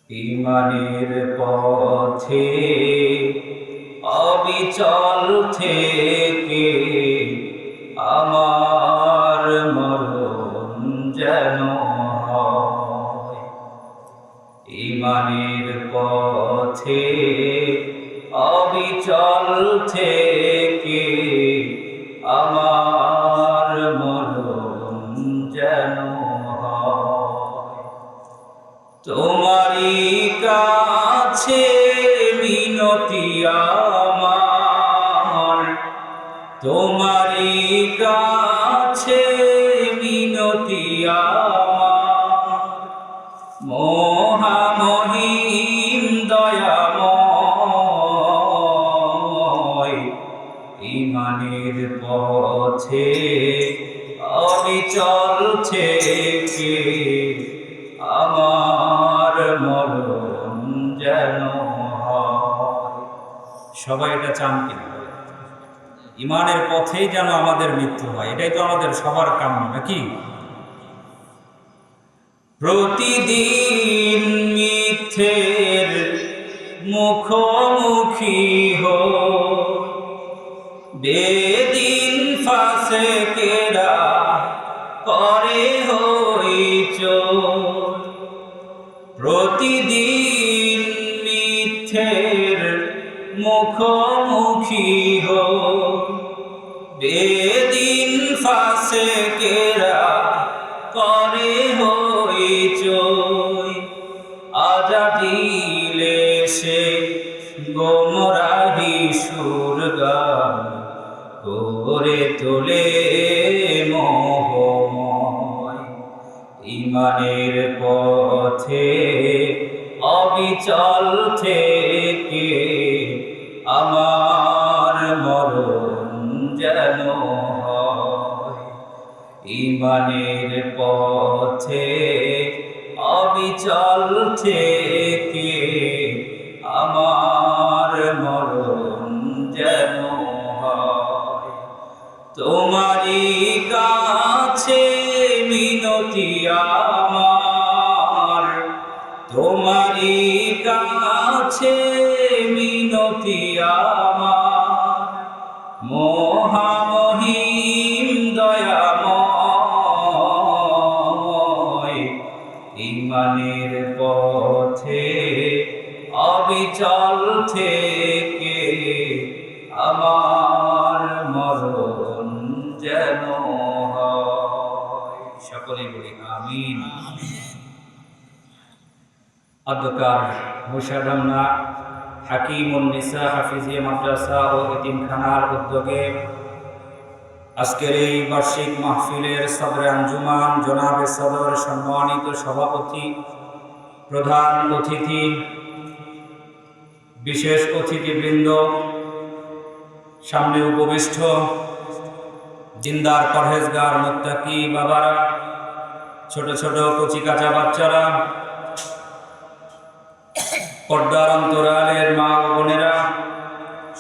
ঈমানের পথে অবিচল থেকে আমার মরণ যেন হয়। ঈমানের পথে অবিচল থেকে আমার মরণ যেন হয়। তোমারই কাছে মিনতি আমার, তোমারই কাছে মিনতি আমার, মহামহিম দয়াময়। ঈমানের পথে অবিচল থেকে আমার মরণ যেন হয়। সবাই এটা চান কিনা? ঈমানের পথেই যেন আমাদের মৃত্যু হয়, এটাই তো আমাদের সবার কাম্য নাকি? প্রতিদিন মিথ্যের মুখোমুখি বেদিন ফাসেকেরা করে হইচই। প্রতিদিন মিথ্যের মুখোমুখি বেদিন ফাসেকেরা করে হইচই। আজাদিলে সে গোমরাহি সুরগান করে তোলে মোহময়। ঈমানের পথে অবিচল থেকে আমার মরণ যেন হয়। ঈমানের পথে অবিচল থেকে আমার মরণ যেন হয়। তোমারই কাছে মিনতি আমার, তোমারই কাছে মিনতি আমার, মহামহিম দয়াময়। ঈমানের পথে অবিচল থেকে আমার মরণ যেন হয়। সকলেই বলি আমিন। অধ্যকার মুশাররমনা হাকিমুন্নিসা হাফিজিয়া মাদ্রাসা ও এতিমখানার উদ্যোগে আজকের এই বার্ষিক মাহফিলের সদরে আঞ্জুমান জনাবে সদর, সম্মানিত সভাপতি, প্রধান অতিথি, বিশেষ অতিথিবৃন্দ, সামনে উপবিষ্ট দিনদার পরহেজগার মুত্তাকি বাবারা, ছোট ছোট কচি কাঁচা বাচ্চারা, পর্দার অন্তরালের মা ও বোনেরা,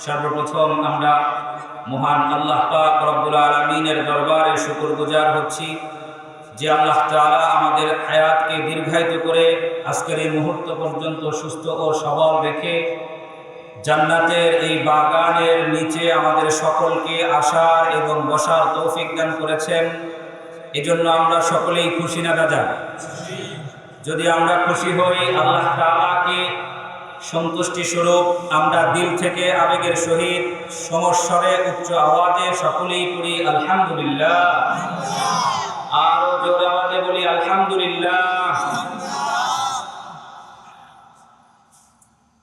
সর্বপ্রথম আমরা মহান আল্লাহ পাক রব্বুল আলামিনের দরবারে শুকরগুজার হচ্ছি যে আল্লাহ তাআলা আমাদের হায়াতকে দীর্ঘায়িত করে আজকের এই মুহূর্ত পর্যন্ত সুস্থ ও সবল রেখে জান্নাতের এই বাগানের নিচে আমাদের সকলকে আসার এবং বসার তৌফিক দান করেছেন। এজন্য আমরা সকলেই খুশি না বেজা? যদি আমরা খুশি হই, আল্লাহ তাআলাকে সন্তুষ্টি স্বরূপ আমরা দিল থেকে আবেগের সহিত সমস্বরে উচ্চ আওয়াজে সকলেই পড়ি আলহামদুলিল্লাহ। আরো জোরে আওয়াজে বলি আলহামদুলিল্লাহ।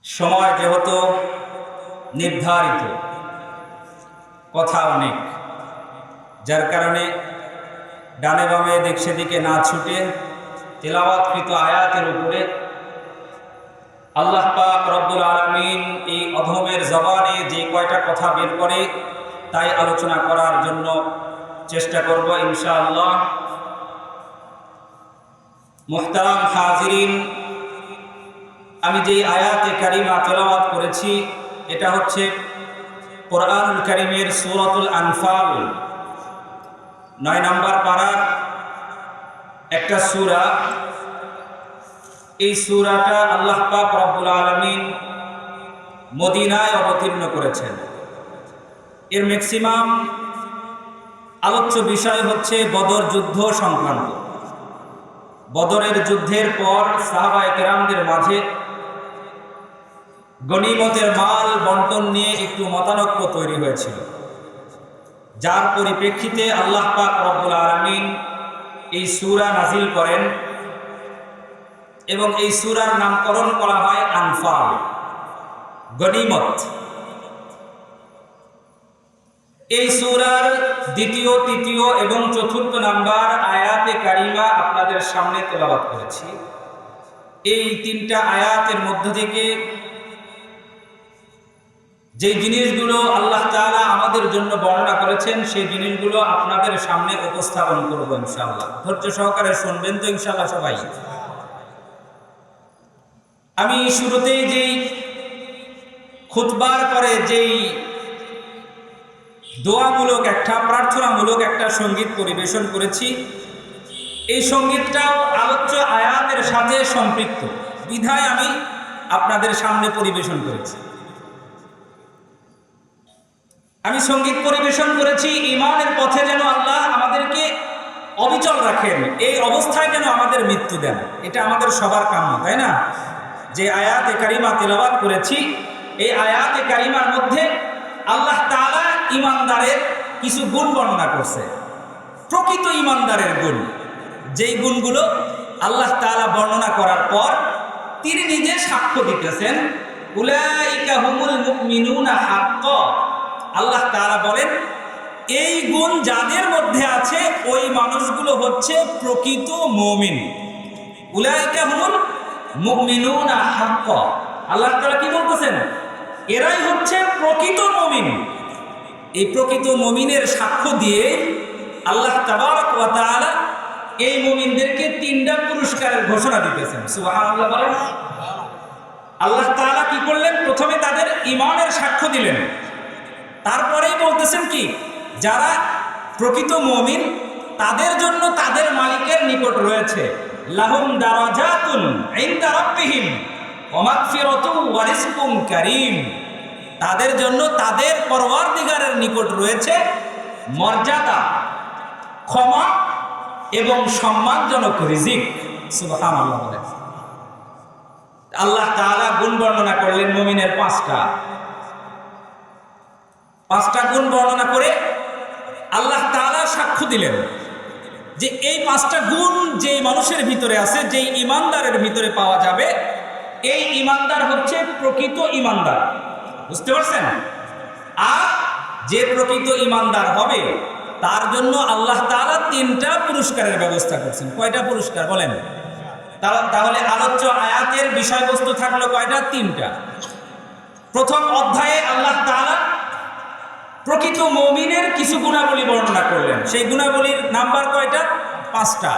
সময় যেহেতু নির্ধারিত, কথা অনেক, যার কারণে ডানে বামে দিক সেদিকে না ছুটে তেলাওয়াতকৃত আয়াতের উপরে আল্লাহ পাক রব্বুল আলামিন এই অধমের জবানে যে কয়টা কথা বের করে তাই আলোচনা করার জন্য চেষ্টা করব ইনশাআল্লাহ। মুহতারাম হাজিরিন, আমি যে আয়াতে কারিমা তেলাওয়াত করেছি এটা হচ্ছে কোরআনুল কারীমের সূরাতুল আনফাল 9 নম্বর পারার একটা সূরা। এই সূরাটা আল্লাহ পাক রব্বুল আলামিন মদিনায় অবতীর্ণ করেছেন। এর ম্যাক্সিমাম আলোচ্য বিষয় হচ্ছে বদর যুদ্ধ সংক্রান্ত। বদরের যুদ্ধের পর সাহাবায়ে কেরামদের মাঝে গনিমতের মাল বন্টন নিয়ে একটু মতানৈক্য তৈরি হয়েছিল, যার পরিপ্রেক্ষিতে আল্লাহ পাক রব্বুল আলামিন এই সূরা নাজিল করেন এবং এই সূরার নামকরণ করা হয় আনফাল, গনিমত। এই সূরার দ্বিতীয়, তৃতীয় এবং চতুর্থ নাম্বার আয়াতে কারিমা আপনাদের সামনে তেলাওয়াত করেছি। এই তিনটা আয়াতের মধ্য থেকে যে জিনিসগুলো আল্লাহ তাআলা আমাদের জন্য বর্ণনা করেছেন সেই জিনিসগুলো আপনাদের সামনে উপস্থাপন করব ইনশাআল্লাহ। ধৈর্য সহকারে শুনবেন তো ইনশাআল্লাহ সবাই। আমি শুরুতেই যেই খুতবার পরে যেই দোয়ামূলক একটা প্রার্থনামূলক একটা সঙ্গীত পরিবেশন করেছি, এই সঙ্গীতটাও আলোচ্য আয়াতের সাথে সম্পৃক্ত বিধায় আমি আপনাদের সামনে পরিবেশন করেছি। আমি সঙ্গীত পরিবেশন করেছি ঈমানের পথে যেন আল্লাহ আমাদেরকে অবিচল রাখেন, এই অবস্থায় যেন আমাদের মৃত্যু দেন। এটা আমাদের সবার কাম্য, তাই না? যে আয়াতে কারিমা তেলাওয়াত করেছি, এই আয়াতে কারিমার মধ্যে আল্লাহ তাআলা ঈমানদারের কিছু গুণ বর্ণনা করছে, প্রকৃত ঈমানদারের গুণ। যেই গুণগুলো আল্লাহ তাআলা বর্ণনা করার পর তিনি নিজে সাক্ষ্য দিতেছেন, উলাইকা হুমুল মুমিনুনা হাক্কান। আল্লাহ তাআলা বলেন এই গুণ যাদের মধ্যে আছে ওই মানুষগুলো হচ্ছে প্রকৃত মুমিন। উলাইকা হুমুল মুমিনুনা হাক্কান। আল্লাহ তাআলা কি বলতেছেন? এরাই হচ্ছে প্রকৃত মুমিন। এই প্রকৃত মুমিনের সাক্ষ্য দিয়ে আল্লাহ তাবারক ওয়া তাআলা এই মুমিনদেরকে তিনটা পুরস্কারের ঘোষণা দিতেছেন। সুবহানাল্লাহ বলেন। আল্লাহ তাআলা কি করলেন? প্রথমে তাদের ঈমানের সাক্ষ্য দিলেন, তারপরেই বলতেছেন কি, যারা প্রকৃত মুমিন তাদের জন্য তাদের মালিকের নিকট রয়েছে লাহুম দারাজাতুন ইনদা রাব্বিহিম ওয়া মাগফিরাতুন ওয়া রিজকুন কারীম। তাদের জন্য তাদের পরওয়ারদিগারের নিকট রয়েছে মর্যাদা, ক্ষমা এবং সম্মানজনক রিজিক। সুবহানাল্লাহ বলেন। আল্লাহ তাআলা গুণ বর্ণনা করলেন মুমিনের পাঁচটা গুণ বর্ণনা করে আল্লাহ তাআলা সাক্ষ্য দিলেন যে এই পাঁচটা গুণ যে মানুষের ভিতরে আছে, যেই ঈমানদারের ভিতরে পাওয়া যাবে, এই ঈমানদার হচ্ছে প্রকৃত ঈমানদার। বুঝতে পারছেন? আর যে প্রকৃত ঈমানদার হবে তার জন্য আল্লাহ তাআলা তিনটা পুরস্কারের ব্যবস্থা করছেন। কয়টা পুরস্কার বলেন? তাহলে আলোচ্য আয়াতের বিষয়বস্তু থাকলো কয়টা? তিনটা। প্রথম অধ্যায়ে আল্লাহ তাআলা প্রকৃত মুমিনের কিছু গুণাবলী বর্ণনা করলেন। সেই গুণাবলীর নাম্বার কয়টা? পাঁচটা।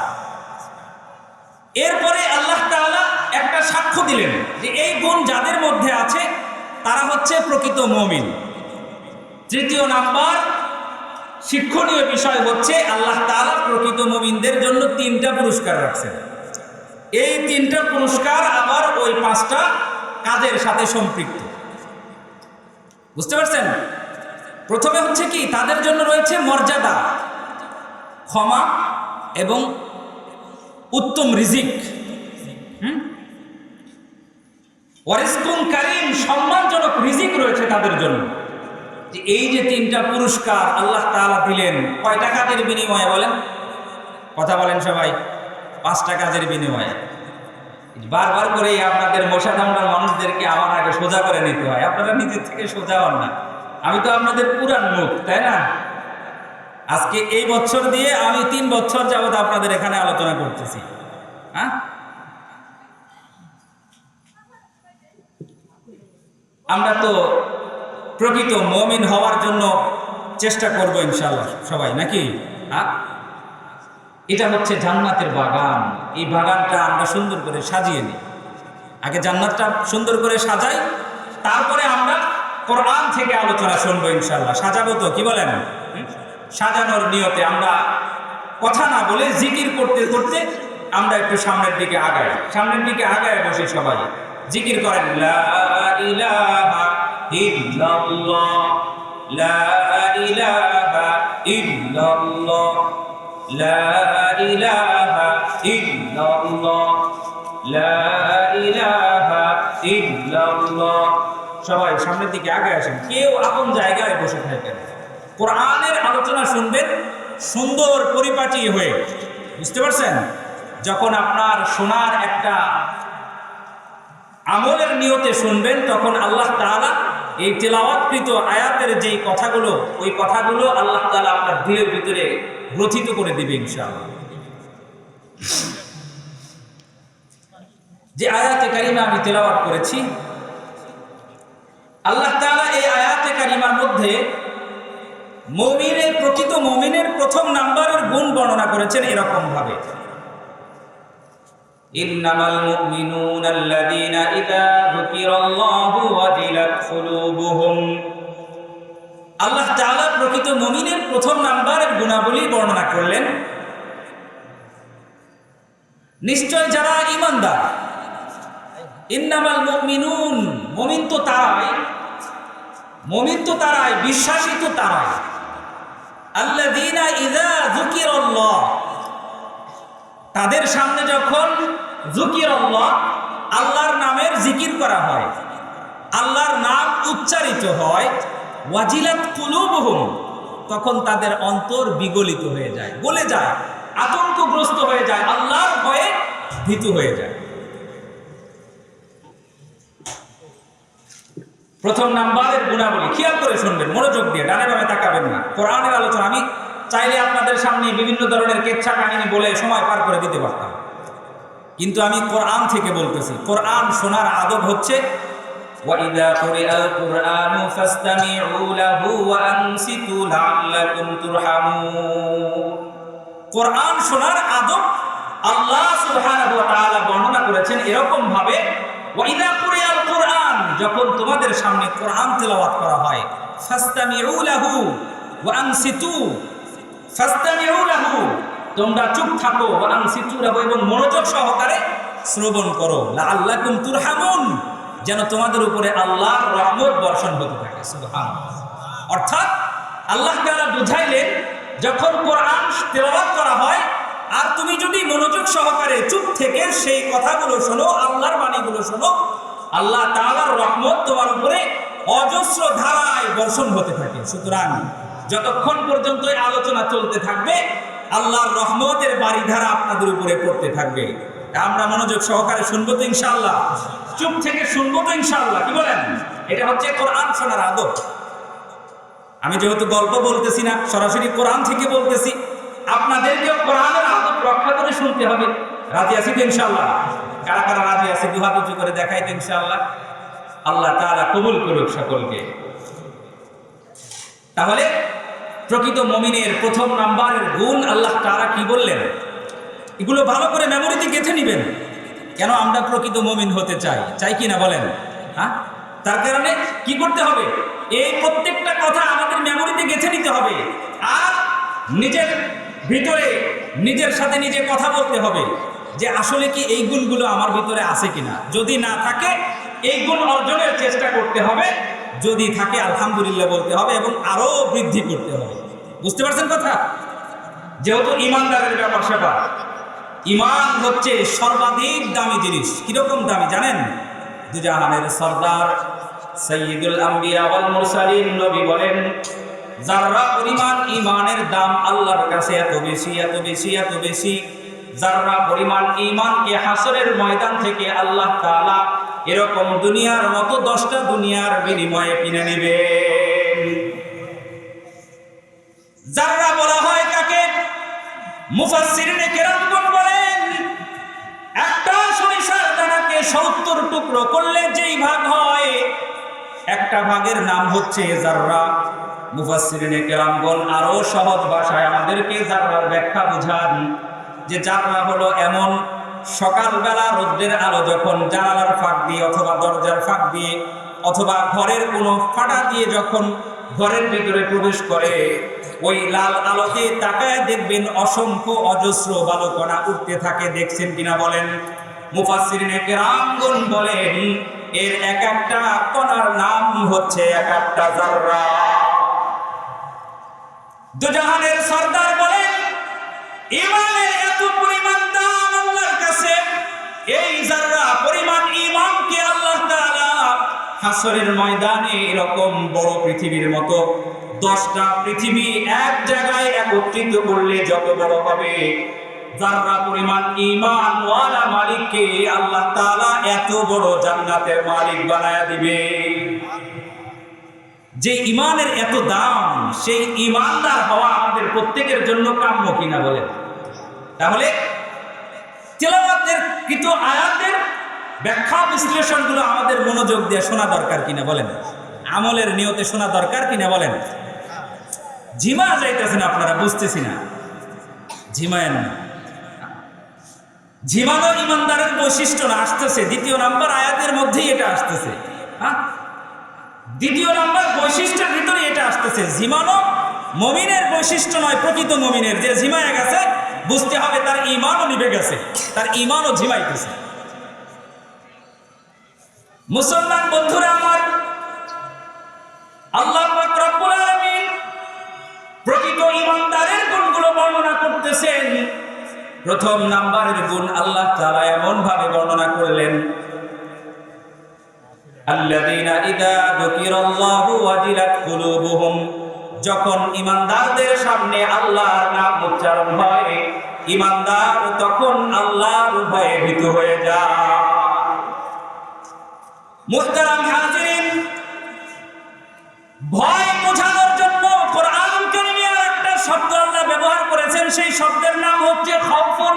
এরপরে আল্লাহ তাআলা একটা সাক্ষ্য দিলেন যে এই গুণ যাদের মধ্যে আছে তারা হচ্ছে প্রকৃত মুমিন। তৃতীয় নাম্বার শিক্ষণীয় বিষয় হচ্ছে আল্লাহ তাআলা প্রকৃত মুমিনদের জন্য তিনটা পুরস্কার রাখছেন। এই তিনটা পুরস্কার আবার ওই পাঁচটা কাজের সাথে সম্পৃক্ত। বুঝতে পারছেন? প্রথমে হচ্ছে কি, তাদের জন্য রয়েছে মর্যাদা, ক্ষমা এবং উত্তম রিজিক। ওয়ারিজকুন কারীম, সম্মানজনক রিজিক রয়েছে তাদের জন্য। এই যে তিনটা পুরস্কার আল্লাহ তাআলা দিলেন, কয়টা কাজের বিনিময়ে বলেন? কথা বলেন সবাই। পাঁচটা কাজের বিনিময়ে। বারবার করে আপনাদের মশা কামড়ার মানুষদেরকে আমার আগে সোজা করে নিতে হয়। আপনারা নিজের থেকে সোজা হন না। আমি তো আপনাদের পুরান মুখ, তাই না? আজকে এই বছর দিয়ে আমি 3 বছর যাবত আপনাদের এখানে আলোচনা করতেছি। হ্যাঁ, আমরা তো প্রকৃত মুমিন হওয়ার জন্য চেষ্টা করব ইনশাআল্লাহ সবাই, নাকি? হ্যাঁ, এটা হচ্ছে জান্নাতের বাগান। এই বাগানটা আমরা সুন্দর করে সাজিয়ে নিই। আগে জান্নাতটা সুন্দর করে সাজাই, তারপরে আমরা কোরআন থেকে আলোচনা শুনবো ইনশাআল্লাহ। সাজাবো তো, কি বলেন? সাজানোর নিয়তে আমরা কথা না বলে জিকির করতে করতে আমরা একটু সামনের দিকে আগাই, সামনের দিকে আগায় বসে সবাই জিকির করেন লা ইলাহা ইল্লাল্লাহ, লা ইলাহা ইল্লাল্লাহ, লা ইলাহা ইল্লাল্লাহ, লা ইলাহা ইল্লাল্লাহ। সবাই সামনের দিকে আগে আসেন, কেউ আপন জায়গায় বসে থাকেন, কোরআনের আলোচনা শুনবেন সুন্দর পরিপাটি হয়ে। বুঝতে পারছেন? যখন আপনার শোনার একটা আমলের নিয়তে শুনবেন, তখন আল্লাহ তাআলা এই তেলাওয়াতকৃত আয়াতের যে কথাগুলো, ওই কথাগুলো আল্লাহ তাআলা আপনার দিলের ভিতরে গ্রথিত করে দিবে ইনশাআল্লাহ। যে আয়াতে কারিমা আমি তেলাওয়াত করেছি, আল্লাহ তাআলা এই আয়াতে কারিমার মধ্যে মুমিনের, প্রকৃত মুমিনের প্রথম নাম্বারের গুণ বর্ণনা করেছেন এরকম ভাবে, ইন্নামাল মুমিনুনা আল্লাযীনা ইযা যুকিরাল্লাহু ওয়াজিলাত কুলুবুহুম। আল্লাহ তাআলা প্রকৃত মুমিনের প্রথম নাম্বারের গুণাবলী বর্ণনা করলেন, নিশ্চয় যারা ঈমানদার, ইন্নামাল মুমিনুন, মুমিন তো তারাই, মুমিন তো তারাই, বিশ্বাসী তো তারাই, আল্লাযীনা ইযা যুকিরাল্লাহ, তাদের সামনে যখন যুকিরাল্লাহ, আল্লাহর নামের জিকির করা হয়, আল্লাহর নাম উচ্চারিত হয়, ওয়াজিলাত কুলুবুহুম, তখন তাদের অন্তর বিগলিত হয়ে যায়, গলে যায়, আতঙ্কগ্রস্ত হয়ে যায়, আল্লাহর ভয়ে ভীতু হয়ে যায়। প্রথম নাম্বারের গুণাবলী খেয়াল করে শুনবেন, মনোযোগ দিয়ে, ডানে বামে তাকাবেন না। কোরআনের আলোচনা, আমি চাইলে আপনাদের সামনে বিভিন্ন ধরনের কেচ্ছা কাহিনী বলে সময় পার করে দিতে পারতাম, কিন্তু আমি কোরআন থেকে বলতেছি। কোরআন শোনার আদব হচ্ছে ওয়াইদা কুরিআল কুরআনু ফাসতামিউ লাহু ওয়া আনসিতু লাআল্লাকুম তুরহামুন। কোরআন শোনার আদব আল্লাহ সুবহানাহু ওয়া তাআলা বর্ণনা করেছেন এরকম ভাবে, ওয়াইদা কুরিআল কুরআন, যখন তোমাদের সামনে কোরআন তেলাওয়াত করা হয়, ফাসতামিউ লাহু ওয়া আনসিতু, ফাসতামিউ লাহু, তোমরা চুপ থাকো, ওয়া আনসিতু লাহু, এবং মনোযোগ সহকারে শ্রবণ করো, লাআল্লাকুম তুরহামুন, যেন তোমাদের উপরে আল্লাহর রহমত বর্ষণ হতে থাকে। সুবহানাল্লাহ। অর্থাৎ আল্লাহ তাআলা বুঝাইলেন, যখন কোরআন তেলাওয়াত করা হয় আর তুমি যদি মনোযোগ সহকারে চুপ থেকে সেই কথাগুলো শোনো, আল্লাহর বাণীগুলো শোনো, আল্লাহ তাআলার রহমত তোমার উপরে অজস্র ধারায় বর্ষণ হতে থাকে। সুতরাং যতক্ষণ পর্যন্ত এই আলোচনা চলতে থাকবে, আল্লাহর রহমতের বাড়িধারা আপনাদের উপরে পড়তে থাকবে। আমরা মনোযোগ সহকারে শুনবো তো ইনশাআল্লাহ, চুপ থেকে শুনবো তো ইনশাআল্লাহ, কি বলেন? এটা হচ্ছে কোরআন শোনার আদব। আমি যেহেতু গল্প বলতেছি না, সরাসরি কোরআন থেকে বলতেছি, আপনাদেরকেও কোরআনের আদব রক্ষা করে শুনতে হবে। রাজি আছি তো ইনশাআল্লাহ? কারা কারা রাজি আছে দুই হাত উঁচু করে দেখাইতে ইনশাআল্লাহ। আল্লাহ তাআলা কবুল করুক সকলকে। তাহলে প্রকৃত মুমিনের প্রথম নাম্বারের গুণ আল্লাহ তাআলা কি বললেন, এগুলো ভালো করে মেমোরিতে গেঁথে নেবেন। কেন আমরা প্রকৃত মুমিন হতে চাই, চাই কি না বলেন? হ্যাঁ, তার কারণে কি করতে হবে? এই প্রত্যেকটা কথা আমাদের মেমোরিতে গেঁথে নিতে হবে, আর নিজের ভিতরে নিজের সাথে নিজে কথা বলতে হবে যে আসলে কি এই গুণগুলো আমার ভিতরে আছে কিনা। যদি না থাকে, এই গুণ অর্জনের চেষ্টা করতে হবে, যদি থাকে আলহামদুলিল্লাহ বলতে হবে এবং আরো বৃদ্ধি করতে হবে। বুঝতে পারছেন কথা? যেহেতু ইমানদারের ব্যাপার স্যাপার, ইমান হচ্ছে সর্বাধিক দামি জিনিস। কিরকম দামি জানেন? দুজাহানের সরদার সাইয়্যিদুল আম্বিয়া ওয়াল মুরসালিন নবী বলেন, যারা পরিমাণ ইমানের দাম আল্লাহর কাছে এত বেশি, এত বেশি, এত বেশি, যারা পরিমাণ ইমানকে হাসরের ময়দান থেকে আল্লাহ তাআলা এরকম দুনিয়ার মতো 10টা দুনিয়ার বিনিময়ে কিনে নেবেন। যারা বলা হয় কাকে? মুফাসসিরিনে কেরামগণ বলেন, একটা সরিষার দানাকে 70 টুকরো করলে যেই ভাগ হয়, একটা ভাগের নাম হচ্ছে যাররা। মুফাসসিরিনে কেরামগণ আরো সহজ ভাষায় আমাদেরকে যাররার ব্যাখ্যা বুঝান যে যাররা হলো এমন সকালবেলা রোদ্রের আলো যখন জানালার ফাঁক দিয়ে অথবা দরজার ফাঁক দিয়ে অথবা ঘরের কোনো ফাটা দিয়ে যখন ঘরের ভিতরে প্রবেশ করে, ওই লাল আলোকে তাকায় দেখবেন অসংখ্য অজস্র বালুকণা উঠতে থাকে। দেখছেন কিনা বলেন? মুফাসসিরিনে কেরামগণ বলেন এর এক একটা কণার নাম হচ্ছে এক একটা যাররা। দুজাহানের সরদার বলেন ঈমানের এত পরিমাণ দাম আল্লাহর কাছে, এই যাররা পরিমাণ ঈমানকে আল্লাহ তাআলা হাসরের ময়দানে এরকম বড় পৃথিবীর মতো 10টা পৃথিবী এক জায়গায় একত্রিত করলে যত বড় হবে, যাররা পরিমাণ ঈমান ওয়ালা মালিককে আল্লাহ তাআলা এত বড় জান্নাতের মালিক বানায়া দিবে। যে ঈমানের এত দাম, সেই ঈমানদার হওয়া আমাদের প্রত্যেকের জন্য কাম্য কিনা বলেন? তাহলে তিলাওয়াতের কৃত আয়াতের ব্যাখ্যা বিশ্লেষণগুলো আমাদের মনোযোগ দিয়ে শোনা দরকার কিনা বলেন? আমলের নিয়তে শোনা দরকার কিনা বলেন? ঝিমা যাইতেছেন আপনারা, বুঝতেছি না, ঝিমায়েন না। ঝিমানো ইমানদারের বৈশিষ্ট্য না, আসতেছে দ্বিতীয় নাম্বার আয়াতের মধ্যেই এটা আসতেছে। হ্যাঁ, দ্বিতীয় নাম্বার বৈশিষ্ট্যের ভিতরে এটা আসতেছে। ঝিমানো মুমিনের বৈশিষ্ট্য নয়, প্রকৃত মুমিনের। যে ঝিমায় গেছে বুঝতে হবে তার ঈমানও নিভে গেছে, তার ঈমানও ঝিমাইতেছে। মুসলমান বন্ধুরা আমার, আল্লাহ পাক রব্বুল আলামিন প্রকৃত ঈমানদারের গুণগুলো বর্ণনা করতেছেন। প্রথম নাম্বারের গুণ আল্লাহ তাআলা এমন ভাবে বর্ণনা করলেন, আল্লাযীনা ইযা যুকিরাল্লাহু ওয়াজিলাত কুলুবুহুম, যখন ঈমানদারদের সামনে আল্লাহর নাম উচ্চারণ হয়, ঈমানদার তখন আল্লাহর ভয়ে ভীত হয়ে যায়। মুহতারাম হাজিরিন, ভয় বোঝানোর জন্য কোরআন কারীমে একটা শব্দ আল্লাহ ব্যবহার করেছেন, সেই শব্দের নাম হচ্ছে খাউফুন।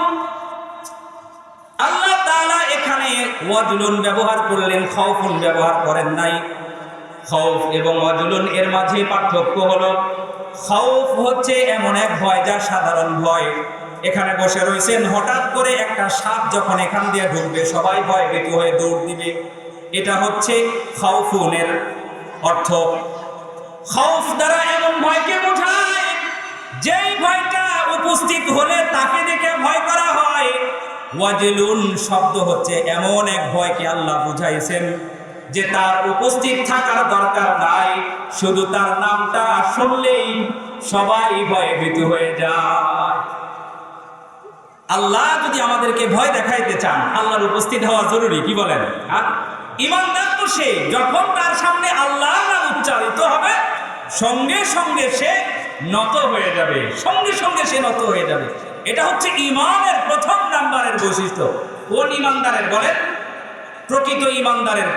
আল্লাহ তাআলা এখানে ওয়াজলুন ব্যবহার করলেন, খাউফুন ব্যবহার করেন নাই। খাউফ এবং ওয়াজলুন এর মাঝে পার্থক্য হলো, খাউফ হচ্ছে এমন এক ভয় যা সাধারণ ভয়। এখানে বসে রয়েছেন, হঠাৎ করে একটা সাপ যখন এখান দিয়ে ঢুকবে সবাই ভয় ভীত হয়ে দৌড় দিবে, এটা হচ্ছে খাউফুনের অর্থ। খাউফ দ্বারা এমন ভয়কে বোঝায় যেই ভয়টা উপস্থিত হলে তাকে দেখে ভয় করা হয়। ওয়াজলুন শব্দ হচ্ছে এমন এক ভয়কে আল্লাহ বুঝাইছেন যে তার উপস্থিত থাকার দরকার নাই, শুধু তার নামটা শুনলেই সবাই ভয়ে ভীত হয়ে যায়। আল্লাহ যদি আমাদেরকে ভয় দেখাইতে চান, আল্লাহর উপস্থিত হওয়া জরুরি, কি বলেন? ঈমানদার তো সে, যখন তার সামনে আল্লাহর নাম উচ্চারিত হবে সঙ্গে সঙ্গে সে নত হয়ে যাবে, সঙ্গে সঙ্গে সে নত হয়ে যাবে। এটা হচ্ছে ঈমানের প্রথম নাম্বারের বৈশিষ্ট্য। কোন ঈমানদারের বলেন? প্রকৃত ঈমানদারের।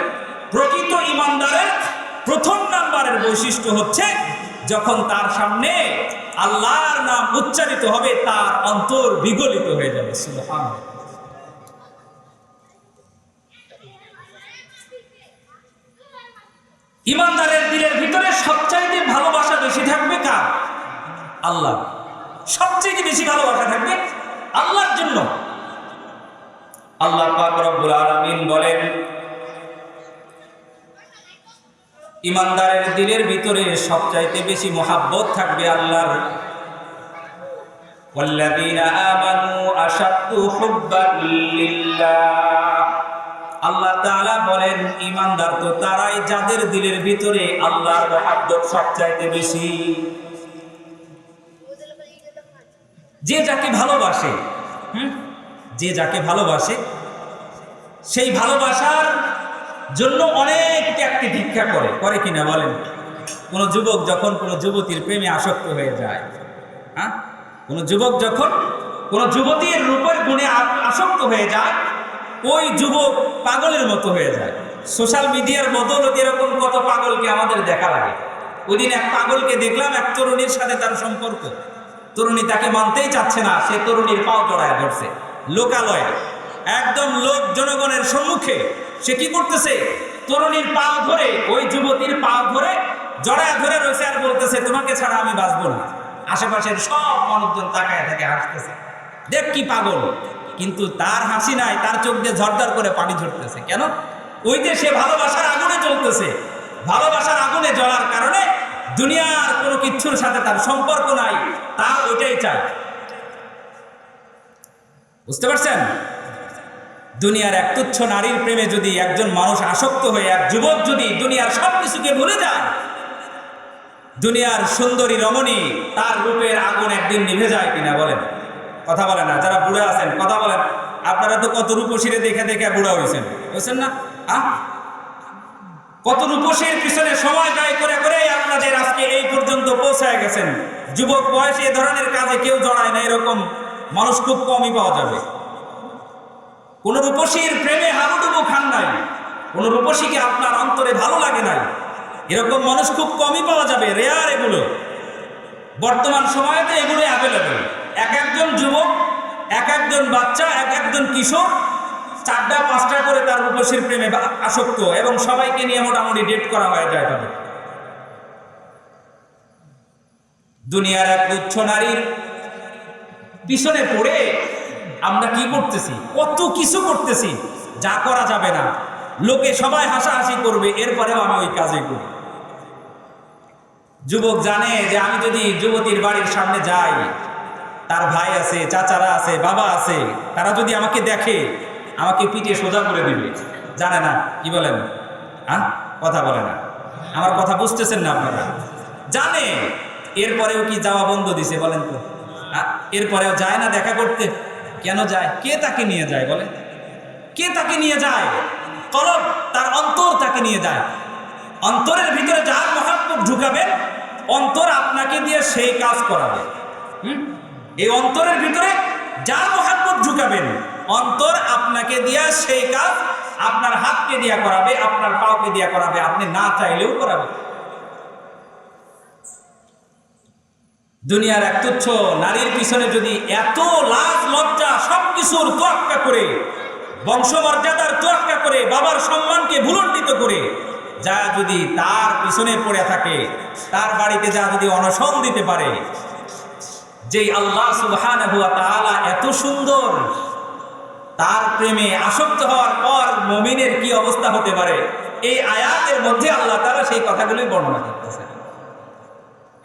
প্রকৃত ঈমানদারের প্রথম নাম্বারের বৈশিষ্ট্য হচ্ছে যখন তার সামনে আল্লাহর নাম উচ্চারিত হবে তার অন্তর বিগলিত হয়ে যাবে। সুবহানাল্লাহ। ঈমানদারের দিলের ভিতরে সবচাইতে ভালোবাসা বেশি থাকবে কার? আল্লাহ। সবচেয়ে বেশি ভালোবাসা থাকবে আল্লাহর জন্য। আল্লাহ পাক রব্বুল আলামিন বলেন, ঈমানদারের দিলের ভিতরে সবচাইতে বেশি মহব্বত থাকবে আল্লাহর। ওয়াল্লাযীনা আমানু আশাদ্দু হুব্বান লিল্লাহ। আল্লাহ তাআলা বলেন ঈমানদার তো তারাই যাদের দিলের ভিতরে আল্লাহর মহব্বত সবচাইতে বেশি। যে যাকে ভালোবাসে, যে যাকে ভালোবাসে সেই ভালোবাসার জন্য অনেক ত্যাগকে ভিক্ষা করে কিনা বলেন? কোন যুবক যখন কোন যুবতীর প্রেমে আসক্ত হয়ে যায়, হ্যাঁ, কোন যুবক যখন কোন যুবতীর রূপের গুণে আসক্ত হয়ে যায়, ওই যুবক পাগলের মতো হয়ে যায়। সোশ্যাল মিডিয়ার বদৌলতে এরকম কত পাগলকে আমাদের দেখা লাগে। ওই দিন এক পাগলকে দেখলাম, এক তরুণীর সাথে তার সম্পর্ক, তরুণী তাকে মানতেই চাচ্ছে না, সে তরুণীর পাও জড়ায় ধরছে লোকালয়ে, একদম লোক জনগণের সম্মুখে। সে কি করতেছে? তরুণীর পাও ধরে, ওই যুবতীর পাও ধরে জড়ায় ধরে রয়েছে আর বলতেছে তোমাকে ছাড়া আমি বাঁচবো না। আশেপাশের সব মানুষজন তাকায় থাকে, হাসতেছে, দেখ কি পাগল। কিন্তু তার হাসি নাই, তার চোখ দিয়ে ঝরঝর করে পানি ঝরতেছে। কেন? ওই যে সে ভালোবাসার আগুনে জ্বলতেছে। ভালোবাসার আগুনে জ্বলার কারণে দুনিয়ার কোনো কিছুর সাথে তার সম্পর্ক নাই, তার ওইটাই চায়। বুঝতে পারছেন? দুনিয়ার এক তুচ্ছ নারীর প্রেমে যদি একজন মানুষ আসক্ত হয়ে, এক যুবক যদি দুনিয়ার সব কিছুকে ভুলে যায়, দুনিয়ার সুন্দরী রমণী, তার রূপের আগুন একদিন নিভে যায় কিনা বলেন? কথা বলেন না। যারা বুড়া আছেন কথা বলেন। আপনারা তো কত রূপসীরে দেখে দেখে বুড়া হয়েছেন, বুঝছেন না? কত রূপসীর পিছনে সময় ব্যয় করে করে আপনাদের আজকে এই পর্যন্ত পৌঁছায় গেছেন। যুবক বয়সে এ ধরনের কাজে কেউ জড়ায় না, এরকম মানুষ খুব কমই পাওয়া যাবে। কোন রূপসীর প্রেমে হাবুডুবু খান নাই, কোন রূপসীকে আপনার অন্তরে ভালো লাগে নাই, এরকম মানুষ খুব কমই পাওয়া যাবে, রেয়ার এগুলো। বর্তমান সময়তে এগুলো অ্যাভেলেবেল। এক একজন যুবক, এক একজন বাচ্চা, এক একজন কিশোর 4টা 5টা করে তার রূপসীর প্রেমে আসক্ত, এবং সবাইকে নিয়ে মোটামুটি ডেট করা হয়ে যায় তাদের। দুনিয়ার এক তুচ্ছ নারীর পিছনে পড়ে আমরা কি করতেছি? কত কিছু করতেছি যা করা যাবে না। লোকে সবাই হাসাহাসি করবে, এরপরেও আমি ওই কাজে করি। যুবক জানে যে আমি যদি যুবতীর বাড়ির সামনে যাই, তার ভাই আছে, চাচারা আছে, বাবা আছে, তারা যদি আমাকে দেখে আমাকে পিঠে সোজা করে দিবে। জানে না? কি বলেন? কথা বলে না। আমার কথা বুঝতেছেন না আপনারা? জানে, এরপরেও কি যাওয়া বন্ধ দিছে বলেন তো? এরপরেও যায় না দেখা করতে। কেন যায়? কে তাকে নিয়ে যায় বলে? কে তাকে নিয়ে যায়? কলব, তার অন্তর তাকে নিয়ে যায়। অন্তরের ভিতরে যার মহাব্বত ঢুকাবে, অন্তর আপনাকে দিয়ে সেই কাজ করাবে। এই অন্তরের ভিতরে যার মহাব্বত ঢুকাবেন, অন্তর আপনাকে দিয়া সেই কাজ আপনার হাতকে দিয়া করাবে, আপনার পাওকে দিয়া করাবে, আপনি না চাইলেও করাবে। দুনিয়ার এক তুচ্ছ নারীর পিছনে যদি এত লাজ লজ্জা সবকিছুর তোয়াক্কা করে, বংশমর্যাদার তোয়াক্কা করে, বাবার সম্মানকে ভুলণ্ডিত করে যা যদি তার পিছনে পড়ে থাকে, তার বাড়িতে যা যদি অনশন দিতে পারে, যেই আল্লাহ সুবহানাহু ওয়া তাআলা এত সুন্দর, তার প্রেমে আসক্ত হওয়ার পর মুমিনের কি অবস্থা হতে পারে, এই আয়াতের মধ্যে আল্লাহ তাআলা সেই কথাগুলোই বর্ণনা করতেছেন।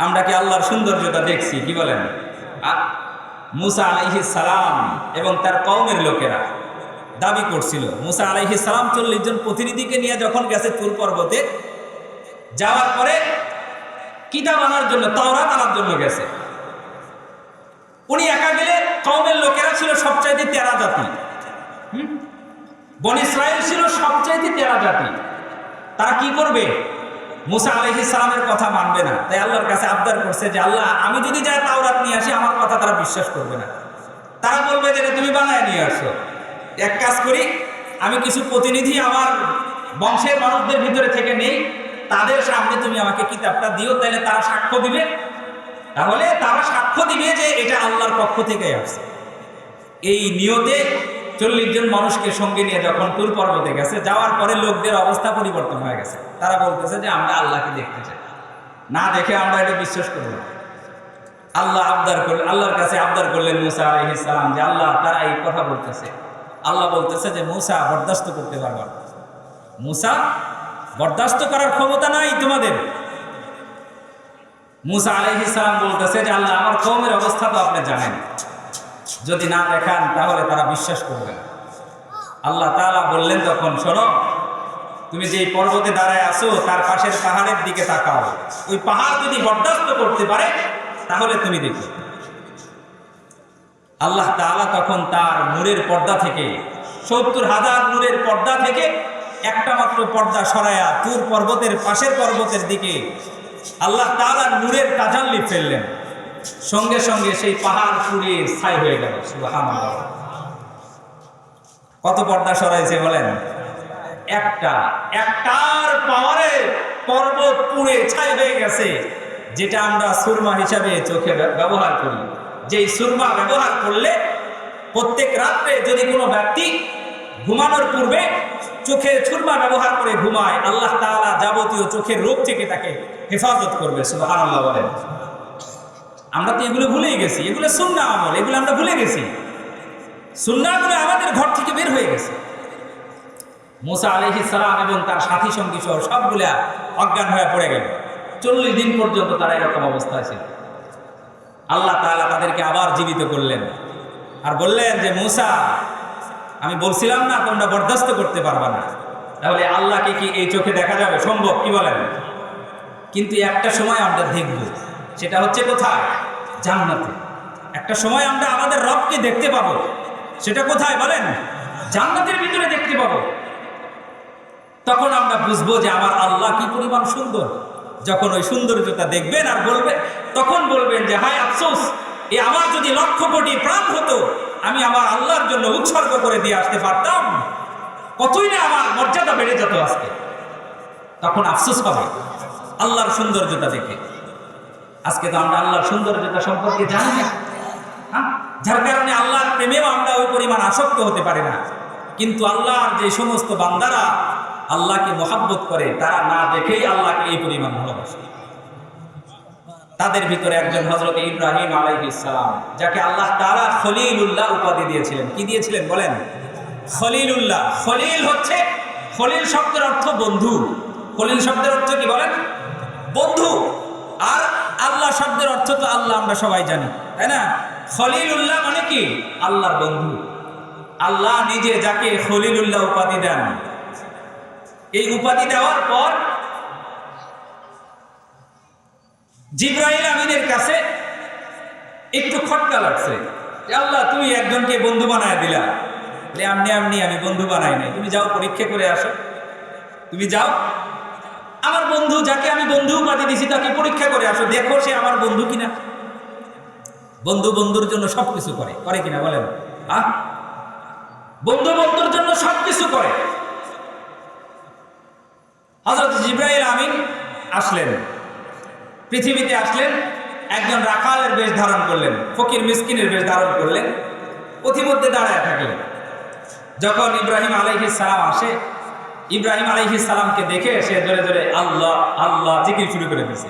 আমরা কি আল্লাহর সৌন্দর্যতা দেখছি? কি বলেন? মুসা আলাইহিস সালাম এবং তার কওমের লোকেরা দাবি করছিল, মুসা আলাইহিস সালাম 40 জন প্রতিনিধিকে নিয়ে যখন গেছে তুর পর্বতে, যাওয়ার পরে কিতাব আনার জন্য, তাওরাত আনার জন্য গেছে। উনি একা গেলে, কওমের লোকেরা ছিল সবচাইতে তেরা জাতি। বনী ইসরাইল ছিল সবচাইতে তেরা জাতি। তারা কি করবে? মুসা আলাইহিস সালামের কথা মানবে না। তাই আল্লাহর কাছে আবদার করছে যে আল্লাহ, আমি যদি যাই তাওরাত নিয়ে আসি, আমার কথা তারা বিশ্বাস করবে না। তারা বলবে যে তুমি বানায় নিয়ে আসো। এক কাজ করি, আমি কিছু প্রতিনিধি আমার বংশের মানুষদের ভিতরে থেকে নেই, তাদের সামনে তুমি আমাকে কিতাবটা দিও, তাহলে তারা সাক্ষ্য দিবে। তাহলে তারা সাক্ষ্য দিবে যে এটা আল্লাহর পক্ষ থেকে আসছে। এই নিয়তে 40 জন মানুষকে সঙ্গে নিয়ে যখন তুর পর্বতে গেছে, যাওয়ার পরে লোকদের অবস্থা পরিবর্তন হয়ে গেছে। তারা বলতেছে যে আমরা আল্লাহকে দেখতে চাই, না দেখে আমরা এটা বিশ্বাস করব না। আল্লাহর কাছে আবদার করলেন মুসা আলাইহিস সালাম যে আল্লাহ, তারা এই কথা বলতেছে। আল্লাহ বলতেছে যে মুসা, বরদাস্ত করতে পারবে না। মুসা, বরদাস্ত করার ক্ষমতা নাই তোমাদের। মুসা আলাইহিস সালাম বলতেছে যে আল্লাহ, আমার কওমের অবস্থা তো আপনি জানেন, যদি না দেখান তাহলে তারা বিশ্বাস করবে না। আল্লাহ তাআলা বললেন তখন, শোনো, তুমি যে পর্বতে দাঁড়ায় আছো তার পাশের পাহাড়ের দিকে তাকাও, ওই পাহাড় যদি বরদাস্ত করতে পারে তাহলে তুমি দেখো। আল্লাহ তাআলা তখন তার নূরের পর্দা থেকে, 70,000 নূরের পর্দা থেকে একটা মাত্র পর্দা সরায়া তুর পর্বতের পাশের পর্বতের দিকে আল্লাহ তাআলা নূরের তাজাল্লি ফেললেন। সঙ্গে সঙ্গে সেই পাহাড় পুড়িয়ে ছাই হয়ে গেল। সুবহানাল্লাহ। কত পর্দা সরাইছে বলেন? একটার পাওয়ারে পর্বত পুড়ে ছাই হয়ে গেছে। যেটা আমরা সুরমা হিসাবে চোখে ব্যবহার করি, যেই সুরমা ব্যবহার করলে প্রত্যেক রাত্রে যদি কোনো ব্যক্তি ঘুমানোর পূর্বে চোখে সুরমা ব্যবহার করে ঘুমায়, আল্লাহ তাআলা যাবতীয় চোখের রোগ থেকে তাকে হেফাজত করবে। সুবহানাল্লাহ বলেন। আমরা তো এগুলো ভুলেই গেছি, এগুলো সুন্নাহ আমল, এগুলো আমরা ভুলে গেছি। সুন্নাহগুলো আমাদের ঘর থেকে বের হয়ে গেছে। মুসা আলাইহিস সালাম এবং তার সাথী সঙ্গী সহ সবগুলা অজ্ঞান হয়ে পড়ে গেল। 40 দিন পর্যন্ত তারা এরকম অবস্থায় ছিল। আল্লাহ তাআলা তাদেরকে আবার জীবিত করলেন আর বললেন যে মূসা, আমি বলছিলাম না তোমরা বরদাস্ত করতে পারবা না, তাহলে আল্লাহকে কি এই চোখে দেখা যাবে? সম্ভব? কি বলেন? কিন্তু একটা সময় আমরা দেখব, সেটা হচ্ছে কোথায়? জান্নাতে। একটা সময় আমরা আমাদের রবকে দেখতে পাবো, সেটা কোথায় বলেন? জান্নাতের ভিতরে দেখতে পাবো। তখন আমরা বুঝবো যে আমার আল্লাহ কি পরিমাণ সুন্দর। যখন ওই সৌন্দর্যতা দেখবেন আর বলবেন, তখন বলবেন যে হায় আফসোস, এ আমার যদি লক্ষ কোটি প্রাণ হতো, আমি আমার আল্লাহর জন্য উৎসর্গ করে দিয়ে আসতে পারতাম, কতই না আমার মর্যাদা বেড়ে যেত আজকে। তখন আফসোস হবে আল্লাহর সৌন্দর্যতা দেখে। আজকে তো আমরা আল্লাহর সৌন্দর্যতা সম্পর্কে জানি না, যার কারণে আল্লাহর প্রেমেও আমরা ওই পরিমাণ আসক্ত হতে পারি না। কিন্তু আল্লাহর যে সমস্ত বান্দারা আল্লাহকে মহাব্বত করে, তারা না দেখেই আল্লাহকে এই পরিমাণ ভালোবাসে। তাদের ভিতরে একজন হযরত ইব্রাহিম আলাইহিস সালাম, যাকে আল্লাহ তাআলা খলিলুল্লাহ উপাধি দিয়েছিলেন। কি দিয়েছিলেন বলেন? খলিলুল্লাহ। খলিল হচ্ছে, খলিল শব্দের অর্থ বন্ধু। খলিল শব্দের অর্থ কি বলেন? বন্ধু। আর আল্লাহ শব্দের অর্থ তো আল্লাহ আমরা সবাই জানি, তাই না? খলিলুল্লাহ মানে কি? আল্লাহর বন্ধু। আল্লাহ নিজে যাকে খলিলুল্লাহ উপাধি দেন, এই উপাধি দেওয়ার পর জিবরাইল আমিনের কাছে একটু খটকা লাগছে। আল্লাহ, তুমি একজনকে বন্ধু বানায় দিলা। আমনি আমি বন্ধু বানাই নাই, তুমি যাও পরীক্ষা করে আসো। তুমি যাও, আমার বন্ধু যাকে আমি বন্ধু উপাধি দিছি তাকে পরীক্ষা করে আসো, দেখো সে আমার বন্ধু কিনা। বন্ধু বন্ধুর জন্য সবকিছু করে, করে কিনা বলেন? বন্ধু বন্ধুর জন্য সবকিছু করে। হযরত জিবরাইল আমিন আসলেন, পৃথিবীতে আসলেন, একজন রাখালের বেশ ধারণ করলেন, ফকির মিসকিনের বেশ ধারণ করলেন, পথিমধ্যে দাঁড়ায় থাকলেন। যখন ইব্রাহিম আলাইহিস সালাম আসে, ইব্রাহিম আলাইহিস সালামকে দেখে সে জোরে জোরে আল্লাহ আল্লাহ জিকির শুরু করে দিয়েছে।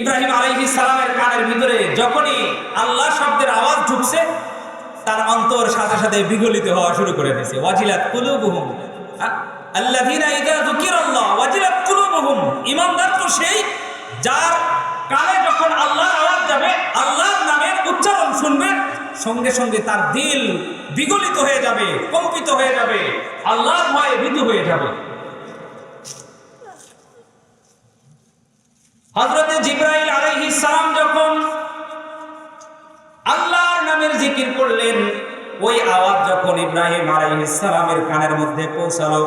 ইব্রাহিম আলাইহিস সালামের কানের ভিতরে যখনই আল্লাহ শব্দের আওয়াজ ঢুকছে, তার অন্তর সাথে সাথে বিগলিত হওয়া শুরু করে দিয়েছে। ওয়াজিলাত কুলুবুহুম আল্লাযীনা ইযা যুকিরাল্লাহ ওয়াজিলাত কুলুবুহুম। ঈমানদার তো সেই যার কানে যখন আল্লাহর আওয়াজ যাবে, আল্লাহর নামের উচ্চারণ শুনবে, সঙ্গে সঙ্গে তার দিল বিগলিত হয়ে যাবে, কম্পিত হয়ে যাবে, আল্লাহর ভয়ে ভীত হয়ে যাবে। হযরত জিবরাইল আলাইহিস সালাম যখন আল্লাহর নামের জিকির করলেন, ওই আওয়াজ যখন ইব্রাহিম আলাইহিস সালামের কানের মধ্যে পৌঁছালো,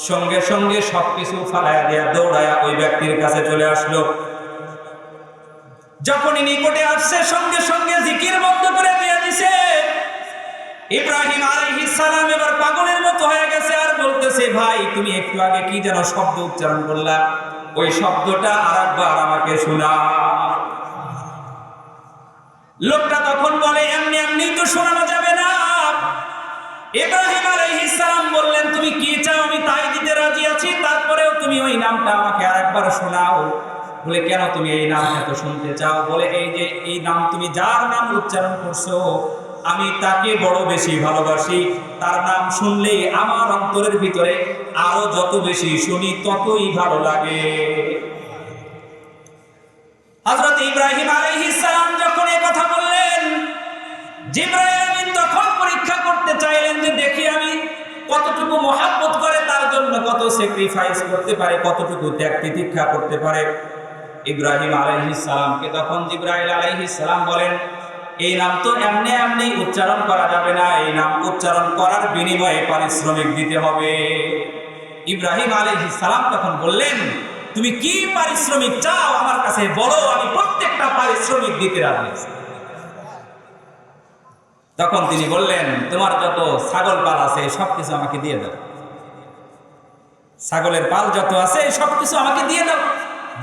সঙ্গে সঙ্গে সবকিছু ফালায়া দিয়া দৌড়ায়া ওই ব্যক্তির কাছে চলে আসলো। যখনই নিকটে আসছে, সঙ্গে সঙ্গে জিকির বন্ধ করে দিয়ে দিছে। ইব্রাহিম আলাইহিস সালাম এবার পাগলের মতো হয়ে গেছে আর বলতেছে, ভাই তুমি একটু আগে কি যেন শব্দ উচ্চারণ করলা, ওই শব্দটা আরেকবার আমাকে শোনাও। লোকটা তখন বলে, এমনি এমনি তো শোনানো যাবে না। ইব্রাহিম আলাইহিস সালাম বললেন, তুমি কি চাও আমি তাই দিতে রাজি আছি, তারপরেও তুমি ওই নামটা আমাকে আরেকবার শোনাও। বলে, কেন তুমি এই নামটা তো শুনতে চাও? বলে, এই যে এই নাম, তুমি যার নাম উচ্চারণ করছো, আমি তাকে বড় বেশি ভালোবাসি। তার নাম শুনলেই আমার অন্তরের ভিতরে আরো যত বেশি শুনি ততই ভালো লাগে। হযরত ইব্রাহিম আলাইহিস সালাম যখন এই কথা বললেন, জিবরাইল আমিন তখন পরীক্ষা করতে চাইলেন যে দেখি আমি কতটুকু মহব্বত করে, তার জন্য কত স্যাক্রিফাইস করতে পারে, কতটুকু ত্যাগ তিতিক্ষা করতে পারে। ইব্রাহিম আলাইহিস সালামকে তখন জিবরাইল আলাইহিস সালাম বলেন, এই নাম তো এমনি এমনি উচ্চারণ করা যাবে না, এই নাম উচ্চারণ করার বিনিময়ে পারিশ্রমিক দিতে হবে। ইব্রাহিম আলাইহিস সালাম তখন বললেন, তুমি কি পারিশ্রমিক চাও আমার কাছে বলো, আমি প্রত্যেকটা পারিশ্রমিক দিতে রাজি আছি। তখন তিনি বললেন, তোমার যত ছাগল পাল আছে সবকিছু আমাকে দিয়ে দাও, ছাগলের পাল যত আছে সবকিছু আমাকে দিয়ে দাও,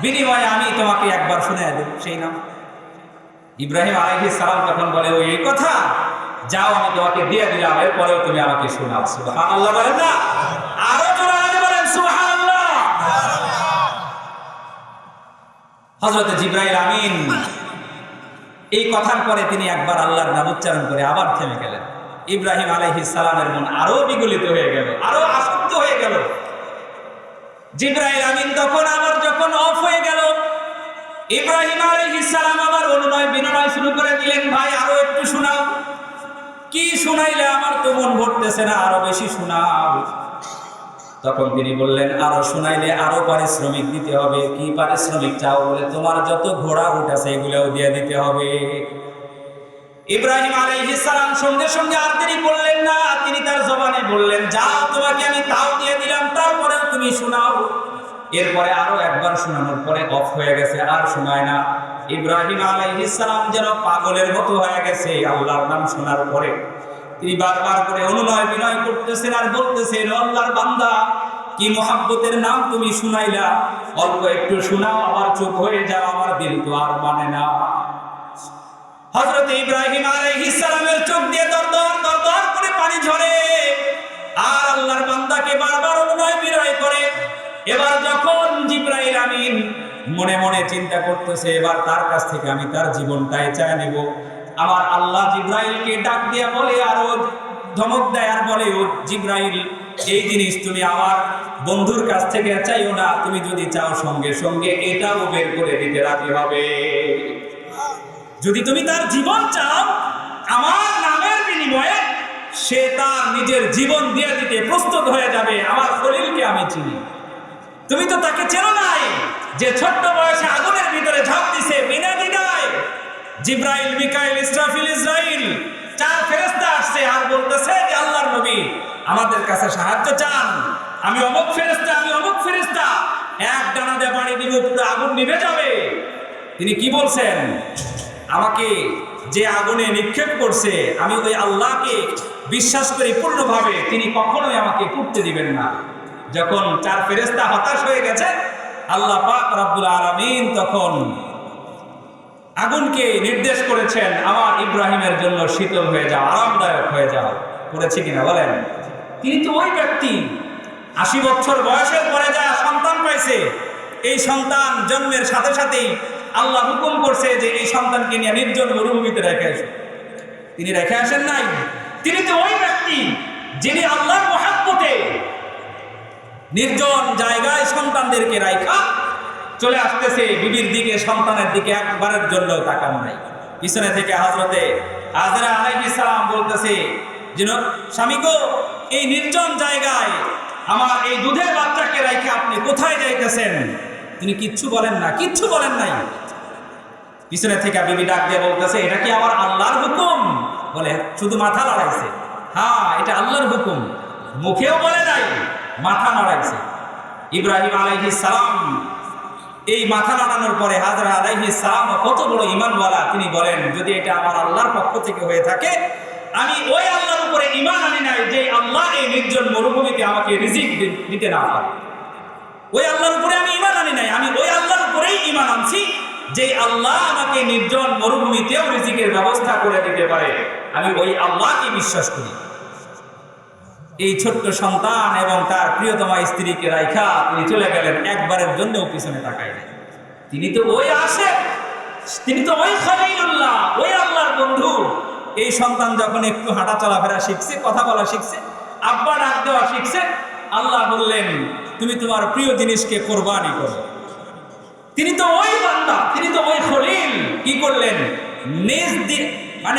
বিনিময়ে আমি তোমাকে একবার শুনে দেব সেই নাম। ইব্রাহিম আলাইহিস সালাম তখন বলে, ওই এই কথা, যাও আমি তোমাকে দিয়ে দিলাম, এরপরেও তুমি আমাকে শোনাও। সুবহানাল্লাহ বলেন না? আরো জোরে বলেন সুবহানাল্লাহ। হযরত জিবরাইল আমিন এই কথার পরে তিনি একবার আল্লাহর নাম উচ্চারণ করে আবার থেমে গেলেন। ইব্রাহিম আলাইহিস সালামের মন আরো বিগলিত হয়ে গেল, আরো আসক্ত হয়ে গেল। জিবরাইল আমিন তখন আবার যখন অফ হয়ে গেল, ইব্রাহিম আলাইহিস সালাম আবার অনুনয় বিনয় শুরু করে দিলেন, ভাই আরো একটু শোনাও। কি শুনাইলে আমার তো মন ভরতেছে না, আরো বেশি শোনাও। তখন তিনি বললেন, আরো শোনাইলে আরো পারিশ্রমিক দিতে হবে। কি পারিশ্রমিক চাও? বলে, তোমার যত ঘোড়া উট আছে এগুলোও দিয়ে দিতে হবে। ইব্রাহিম আলাইহিস সালাম সঙ্গে সঙ্গে আর দেরি করলেন না, তিনি তার জবানে বললেন, যাও তোমাকে আমি তাও দিয়ে দিলাম, তারপরেও তুমি শোনাও। এরপরে আরো একবার শোনানোর পরে অফ হয়ে গেছে, আর শোনায় না। ইব্রাহিম আলাইহিস সালাম যেন পাগলের মতো হয়ে গেছে আল্লাহর নাম শোনার পরে। তিনি বারবার করে অনুনয় বিনয় করতেছেন আর বলতেছেন, আল্লাহর বান্দা, কি মোহাব্বতের নাম তুমি শুনাইলা, অল্প একটু শোনাও, আবার চুপ হয়ে যাও, আমার দিল তো আর মানে না। হযরত ইব্রাহিম আলাইহিস সালামের চোখ দিয়ে দরদর দরদর করে পানি ঝরে, আর আল্লাহর বান্দাকে বারবার অনুনয় বিনয় করে। এবার যখন জিবরাইল আমিন মনে মনে চিন্তা করতেছে, এবার তার কাছ থেকে আমি তার জীবনটাই চাই নেব, আমার আল্লাহ জিবরাইলকে ডাক দিয়ে বলে, আরো ধমক দেয় আর বলে, ও জিবরাইল, এই জিনিস তুমি আমার বন্ধুর কাছ থেকে চাইও না, তুমি যদি চাও সঙ্গে সঙ্গে এটাও বের করে দিতে রাজি হবে। যদি তুমি তার জীবন চাও, আমার নামের বিনিময়ে সে তার নিজের জীবন দিয়ে দিতে প্রস্তুত হয়ে যাবে। আমার খলিলকে আমি চিনি, তুমি তো তাকে চেনো নাই, যে ছোট্ট বয়সে আগুনের ভিতরে ঝাঁপ দিছে বিনা দ্বিধায়। জিবরাইল, মিকাইল, ইসরাফিল, ইসরাইল, চার ফেরেশতা আসছে আর বলতেছে যে, আল্লাহর নবী আমাদের কাছে সাহায্য চান, আমি অমুক ফেরেশতা, আমি অমুক ফেরেশতা, এক ডানা দিয়ে পানি দিব, পুরো আগুন নিভে যাবে। তিনি কি বলছেন? আমাকে যে আগুনে নিক্ষেপ করছে, আমি ওই আল্লাহকে বিশ্বাস করি পূর্ণভাবে, তিনি কখনোই আমাকে পুড়তে দিবেন না। যখন চার ফেরেশতা হতাশ হয়ে গেছে, আল্লাহ পাক রব্বুল আলামিন তখন আগুনকে নির্দেশ করেছেন, আমার ইব্রাহিমের জন্য শীতল হয়ে যাও, আরামদায়ক হয়ে যাও। করেছে কিনা বলেন? তিনি তো ওই ব্যক্তি 80 বছর বয়সের পরে যা সন্তান পাইছে, এই সন্তান জন্মের সাথে সাথেই আল্লাহ হুকুম করছে যে এই সন্তানকে নিয়ে নির্জন মরুভূমিতে রেখে আসুন। তিনি রেখে আসেন নাই। তিনি তো ওই ব্যক্তি যিনি আল্লাহর মহব্বতে নির্জন জায়গায় সন্তানদেরকে রাইখা চলে আসতেছে বিবির দিকে, সন্তানের দিকে একবারের জন্য তাকান নাই। পিছনে থেকে হযরতে হাজরা আলাইহিস সালাম বলতেছে, যেন স্বামী গো, এই নির্জন জায়গায় আমার এই দুধের বাচ্চাকে রাইখা আপনি কোথায় যাইতেছেন? তিনি কিচ্ছু বলেন না, কিচ্ছু বলেন নাই। পিছনে থেকে বিবি ডাক দিয়ে বলতেছে, এটা কি আমার আল্লাহর হুকুম? বলে, শুধু মাথা নাড়াইছে। হ্যাঁ, এটা আল্লাহর হুকুম। মুখেও বলে নাই, মাথা নাড়াইছে। ইব্রাহিম আলাইহিস সালাম এই মাথা নাড়ানোর পরে হাজরা আলাইহিস সালাম কত বড় ঈমানওয়ালা, তিনি বলেন, যদি এটা আমার আল্লাহর পক্ষ থেকে হয়ে থাকে, আমি ওই আল্লাহর উপরে ঈমান আনি নাই যে আল্লাহ এই নির্জন মরুভূমিতে আমাকে রিজিক দিতে না পারে। ওই আল্লাহর উপরে আমি ঈমান আনি নাই, আমি ওই আল্লাহর উপরেই ঈমান আনছি যে আল্লাহ আমাকে নির্জন মরুভূমিতেও রিজিকের ব্যবস্থা করে দিতে পারে। আমি ওই আল্লাহকে বিশ্বাস করি। এই ছোট্ট সন্তান এবং তার প্রিয়তমা স্ত্রীকে রাইখা তিনি চলে গেলেন, একবারের জন্যও পিছনে তাকায় নাই। তিনি তো ওই আসে, তিনি তো ওই খলিলুল্লাহ, ওই আল্লাহর বন্ধু। এই সন্তান যখন একটু হাঁটা চলাফেরা শিখছে, কথা বলা শিখছে, আব্বা ডাক দেওয়া শিখছে, আল্লাহ বললেন, তুমি তোমার প্রিয় জিনিসকে কোরবানি করো। তিনি তো ওই বান্দা, তিনি তো ওই খলিল। কি করলেন?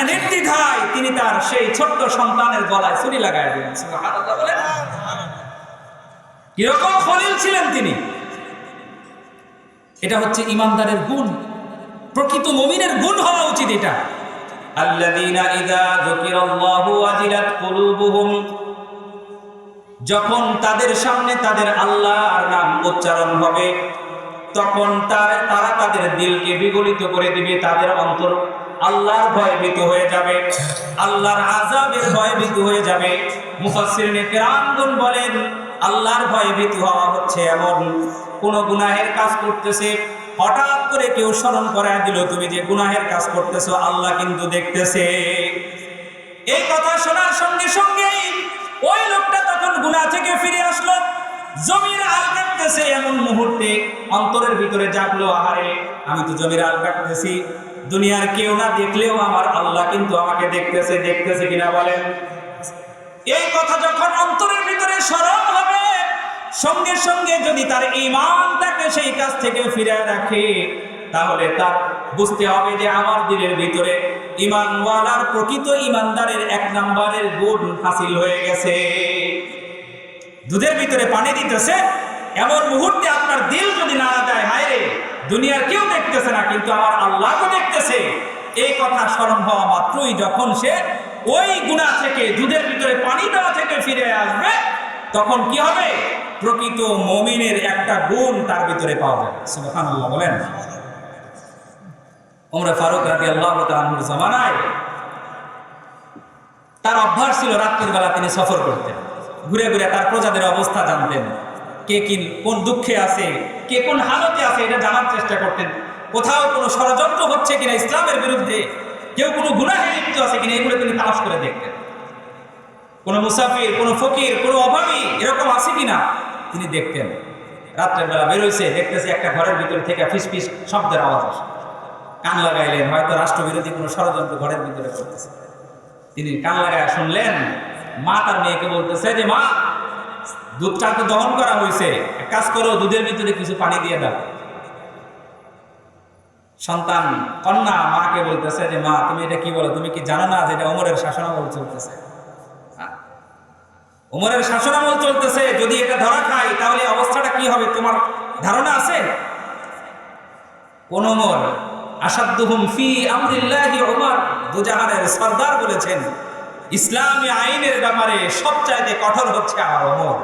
নির্দ্বিধায় তিনি তার সেই ছোট্ট সন্তানের গলায় ছুরি লাগায় দিলেন। সুবহানাল্লাহ বলেন। কিরকম খলিল ছিলেন তিনি? এটা হচ্ছে ইমানদারের গুণ, প্রকৃত মুমিনের গুণ হওয়া উচিত এটা। আল্লাযীনা ইযা যুকিরাল্লাহু ওয়াজিলাত কুলুবুহুম, যখন তাদের সামনে তাদের আল্লাহর নাম উচ্চারণ হবে, তখন তারা তাদের দিলকে বিগলিত করে দিবে, তাদের অন্তর আল্লাহর ভয়ভীত হয়ে যাবে, আল্লাহর আযাবের ভয়ভীত হয়ে যাবে। মুফাসসিরিনে কেরামগণ বলেন, আল্লাহর ভয়ভীত হওয়া হচ্ছে এমন কোন গুনাহের কাজ করতেছে, হঠাৎ করে কেউ স্মরণ করায় দিল, তুমি যে গুনাহের কাজ করতেছো আল্লাহ কিন্তু দেখতেছে। এই কথা শোনার সঙ্গে সঙ্গেই ওই লোকটা তখন গুনাহ থেকে ফিরে আসলো। জমির আল কাটতেছে, এমন মুহূর্তে অন্তরের ভিতরে জাগলো, আহারে আমি তো জমির আল কাটতেছি, দুনিয়ার কেউ না দেখলেও আমার আল্লাহ কিন্তু আমাকে দেখতেছে। দেখতেছে কিনা বলেন? এই কথা যখন অন্তরের ভিতরে স্মরণ হবে, সঙ্গে সঙ্গে যদি তার ঈমানটাকে সেই কাজ থেকে ফিরিয়ে রাখে, তাহলে তার বুঝতে হবে যে আমার দিলের ভিতরে ঈমানওয়ালার প্রকৃত ঈমানদারের 1 নম্বরের গুণ হাসিল হয়ে গেছে। দুধের ভিতরে পানি দিতেছে, এমন মুহূর্তে আপনার দিল যদি নাড়া দেয়, হায় রে দুনিয়ার কেউ দেখতেছে না কিন্তু আমার আল্লাহ তো দেখতেছে, এই কথা স্মরণ হওয়া মাত্রই যখন সে ওই গুনাহ থেকে, দুধের ভিতরে পানি দেওয়া থেকে ফিরে আসবে, তখন কি হবে? প্রকৃত মুমিনের একটা গুণ তার ভিতরে পাওয়া যাবে। সুবহানাল্লাহ বলেন। ওমর ফারুক রাদিয়াল্লাহু তাআলা আনহুর জামানায় তার অভ্যাস ছিল রাত্রির বেলা তিনি সফর করতেন, ঘুরে ঘুরে তার প্রজাদের অবস্থা জানতেন, কে কোন দুঃখে আছে, কে কোন হালতে আছে, এটা জানার চেষ্টা করতেন। কোথাও কোনো ষড়যন্ত্র হচ্ছে কিনা ইসলামের বিরুদ্ধে, কেউ কোনো গুনাহে লিপ্ত আছে কিনা, এগুলো তিনি তালাশ করে দেখতেন। কোনো মুসাফির, কোনো ফকির, কোনো অভাবী এরকম আছে কিনা তিনি দেখতেন। রাত্রের বেলা বেরোইছে, দেখতেছে একটা ঘরের ভিতর থেকে ফিস ফিস শব্দের আওয়াজ আসে। কান লাগাইলেন, হয়তো রাষ্ট্রবিরোধী কোনো ষড়যন্ত্র ঘরের ভিতরে করতেছে। তিনি কান লাগায় শুনলেন, মা তার মেয়েকে বলতেছে যে মা, দুধটা তো দহন করা হয়েছে, এক কাজ করো, দুধের ভিতরে কিছু পানি দিয়ে দাও। সন্তান কন্যা মাকে বলতেছে যে মা, তুমি এটা কি বলো, তুমি কি জানো না যে এটা ওমরের শাসনামল চলতেছে? ওমরের শাসনামল চলতেছে, যদি এটা ধরা খায় তাহলে অবস্থাটা কি হবে তোমার ধারণা আছে? কোন ওমর? আসাদ্দুহুম ফি আমরিল্লাহি ওমর, দুজাহানের সরদার বলেছেন ইসলামী আইনের ব্যাপারে সবচাইতে কঠোর হচ্ছে আমার ওমর।